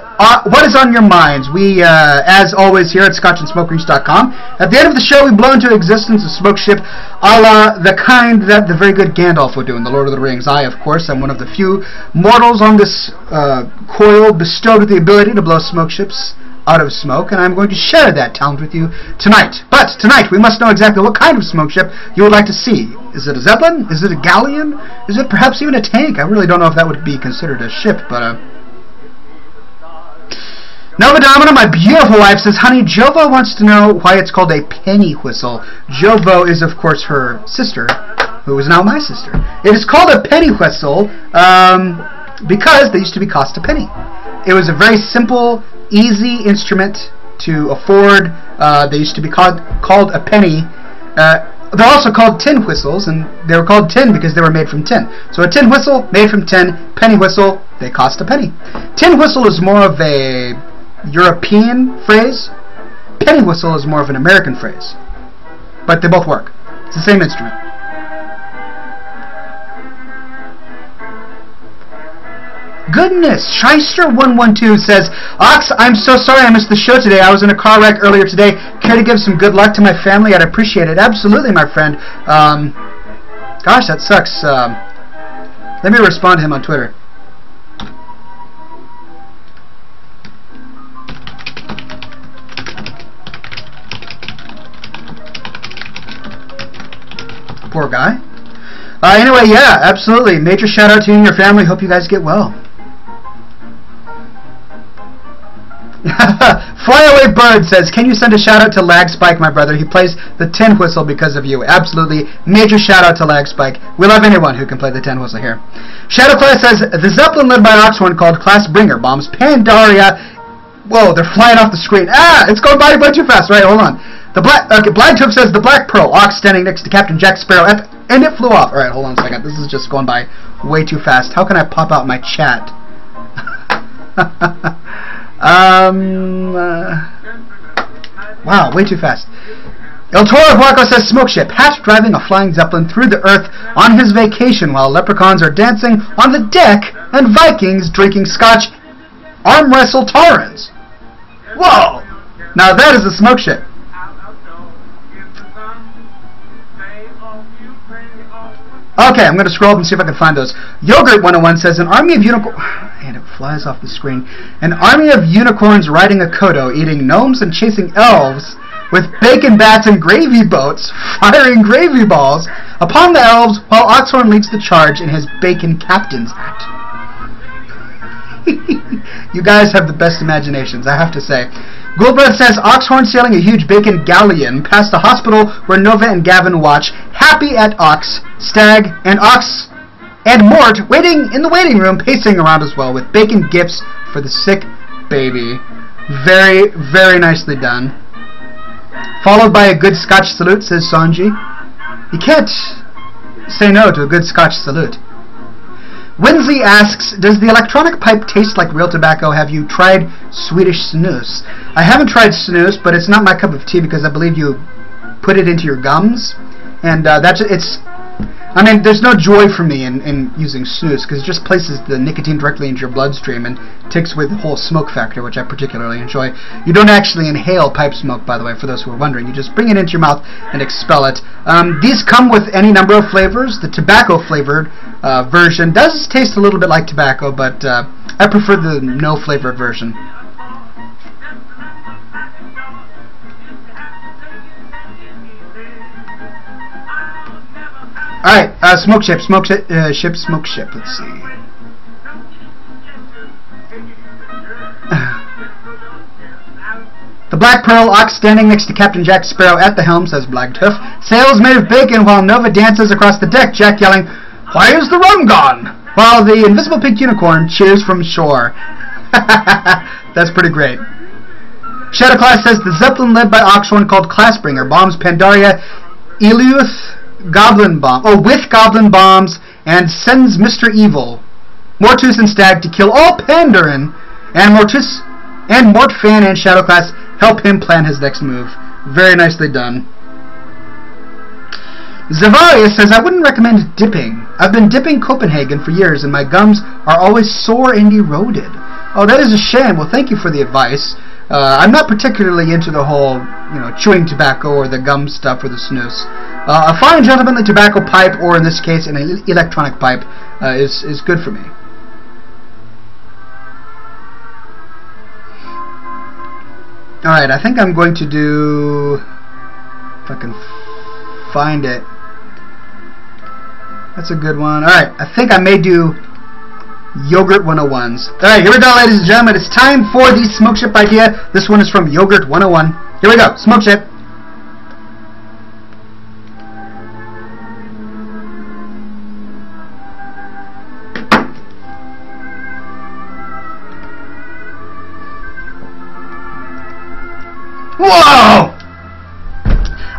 is on your minds? We, as always, here at scotchandsmokerings.com, at the end of the show, we blow into existence a smoke ship, a la the kind that the very good Gandalf would do in The Lord of the Rings. I, of course, am one of the few mortals on this coil bestowed with the ability to blow smoke ships out of smoke, and I'm going to share that talent with you tonight. But tonight, we must know exactly what kind of smoke ship you would like to see. Is it a Zeppelin? Is it a galleon? Is it perhaps even a tank? I really don't know if that would be considered a ship, but Nova Domina, my beautiful wife, says, honey, Jovo wants to know why it's called a penny whistle. Jovo is, of course, her sister, who is now my sister. It is called a penny whistle because they used to be cost a penny. It was a very simple, easy instrument to afford. They used to be called a penny. They're also called tin whistles, and they were called tin because they were made from tin. So a tin whistle made from tin, penny whistle, they cost a penny. Tin whistle is more of a European phrase. Penny whistle is more of an American phrase. But they both work. It's the same instrument. Goodness, Shyster112 says, Ox, I'm so sorry I missed the show today. I was in a car wreck earlier today. Care to give some good luck to my family? I'd appreciate it. Absolutely, my friend. Gosh, that sucks. Let me respond to him on Twitter. Poor guy. Anyway, yeah, absolutely. Major shout out to you and your family. Hope you guys get well. Flyaway Bird says, can you send a shout out to Lag Spike, my brother? He plays the tin whistle because of you. Absolutely. Major shout out to Lag Spike. We love anyone who can play the tin whistle here. Shadow Class says, the Zeppelin led by Oxhorn called Class Bringer bombs Pandaria. Whoa, they're flying off the screen. Ah, it's going by too fast. Right, hold on. Blagtooth says, the Black Pearl, Ox standing next to Captain Jack Sparrow, and it flew off. Alright, hold on a second. This is just going by way too fast. How can I pop out my chat? Wow, way too fast. El Toro Guaco says, smoke ship, Hat driving a flying zeppelin through the earth on his vacation while leprechauns are dancing on the deck and Vikings drinking Scotch arm wrestle Taurens. Whoa! Now that is a smoke ship. Okay, I'm going to scroll up and see if I can find those. Yogurt 101 says, an army of unicorns... And it flies off the screen. An army of unicorns riding a kodo, eating gnomes and chasing elves, with bacon bats and gravy boats, firing gravy balls upon the elves, while Oxhorn leads the charge in his bacon captain's hat. You guys have the best imaginations, I have to say. Goldbreath says, Oxhorn sailing a huge bacon galleon past the hospital where Nova and Gavin watch, happy at Ox, Stag, and Ox, and Mort waiting in the waiting room, pacing around as well, with bacon gifts for the sick baby. Very, very nicely done. Followed by a good Scotch salute, says Sanji. You can't say no to a good Scotch salute. Winsley asks, does the electronic pipe taste like real tobacco? Have you tried Swedish snus? I haven't tried snus, but it's not my cup of tea because I believe you put it into your gums. And I mean, there's no joy for me in using snus because it just places the nicotine directly into your bloodstream and takes away the whole smoke factor, which I particularly enjoy. You don't actually inhale pipe smoke, by the way, for those who are wondering. You just bring it into your mouth and expel it. These come with any number of flavors. The tobacco-flavored version does taste a little bit like tobacco, but I prefer the no-flavored version. Alright, smoke ship. Let's see. The Black Pearl, Ox standing next to Captain Jack Sparrow at the helm, says Blagtooth. Sails made of bacon while Nova dances across the deck, Jack yelling, why is the rum gone? While the invisible pink unicorn cheers from shore. That's pretty great. Shadow Class says, the Zeppelin led by Oxhorn called Classbringer bombs Pandaria Eliuth Goblin Bomb, with Goblin Bombs, and sends Mr. Evil, Mortus and Stag to kill all Pandaren, and Mortus and Mortfan and Shadow Class help him plan his next move. Very nicely done. Zavarius says, I wouldn't recommend dipping. I've been dipping Copenhagen for years and my gums are always sore and eroded. Oh, that is a shame. Well, thank you for the advice. I'm not particularly into the whole, chewing tobacco or the gum stuff or the snus. A fine gentlemanly tobacco pipe, or in this case, an electronic pipe, is good for me. Alright, I think I'm going to do... If I can find it. That's a good one. Alright, I think I may do Yogurt 101s. Alright, here we go, ladies and gentlemen. It's time for the smoke ship idea. This one is from Yogurt 101. Here we go, smoke ship. Whoa!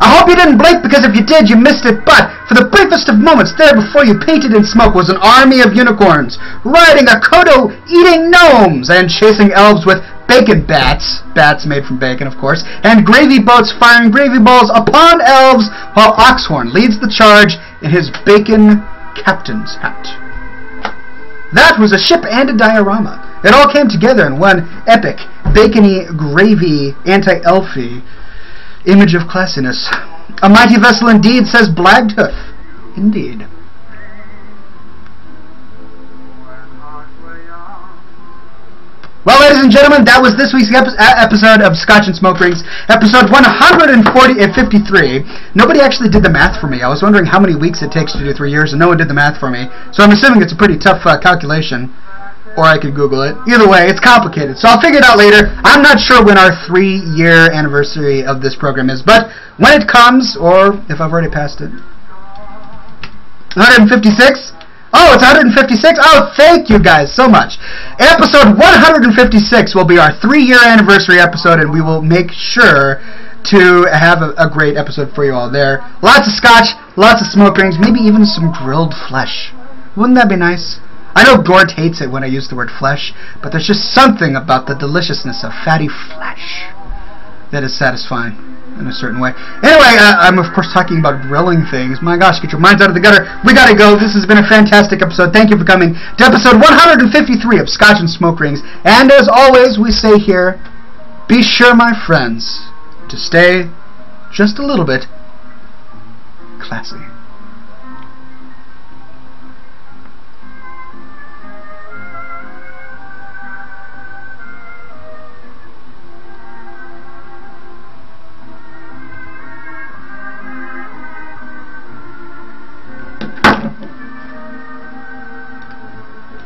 I hope you didn't blink, because if you did, you missed it, but for the briefest of moments there before you painted in smoke was an army of unicorns, riding a kodo, eating gnomes, and chasing elves with bacon bats, bats made from bacon, of course, and gravy boats firing gravy balls upon elves, while Oxhorn leads the charge in his bacon captain's hat. That was a ship and a diorama. It all came together in one epic, bacony, gravy, anti-elfy image of classiness. A mighty vessel indeed, says Blagtooth. Indeed. Well, ladies and gentlemen, that was this week's episode of Scotch and Smoke Rings, episode 153. Nobody actually did the math for me. I was wondering how many weeks it takes to do 3 years, and no one did the math for me. So I'm assuming it's a pretty tough calculation. Or I could Google it. Either way, it's complicated. So I'll figure it out later. I'm not sure when our 3-year anniversary of this program is, but when it comes, or if I've already passed it. 156? Oh, it's 156? Oh, thank you guys so much. Episode 156 will be our 3-year anniversary episode, and we will make sure to have a great episode for you all there. Lots of scotch, lots of smoke rings, maybe even some grilled flesh. Wouldn't that be nice? I know Gort hates it when I use the word flesh, but there's just something about the deliciousness of fatty flesh that is satisfying in a certain way. Anyway, I'm of course talking about grilling things. My gosh, get your minds out of the gutter. We gotta go. This has been a fantastic episode. Thank you for coming to episode 153 of Scotch and Smoke Rings. And as always, we say here, be sure, my friends, to stay just a little bit classy.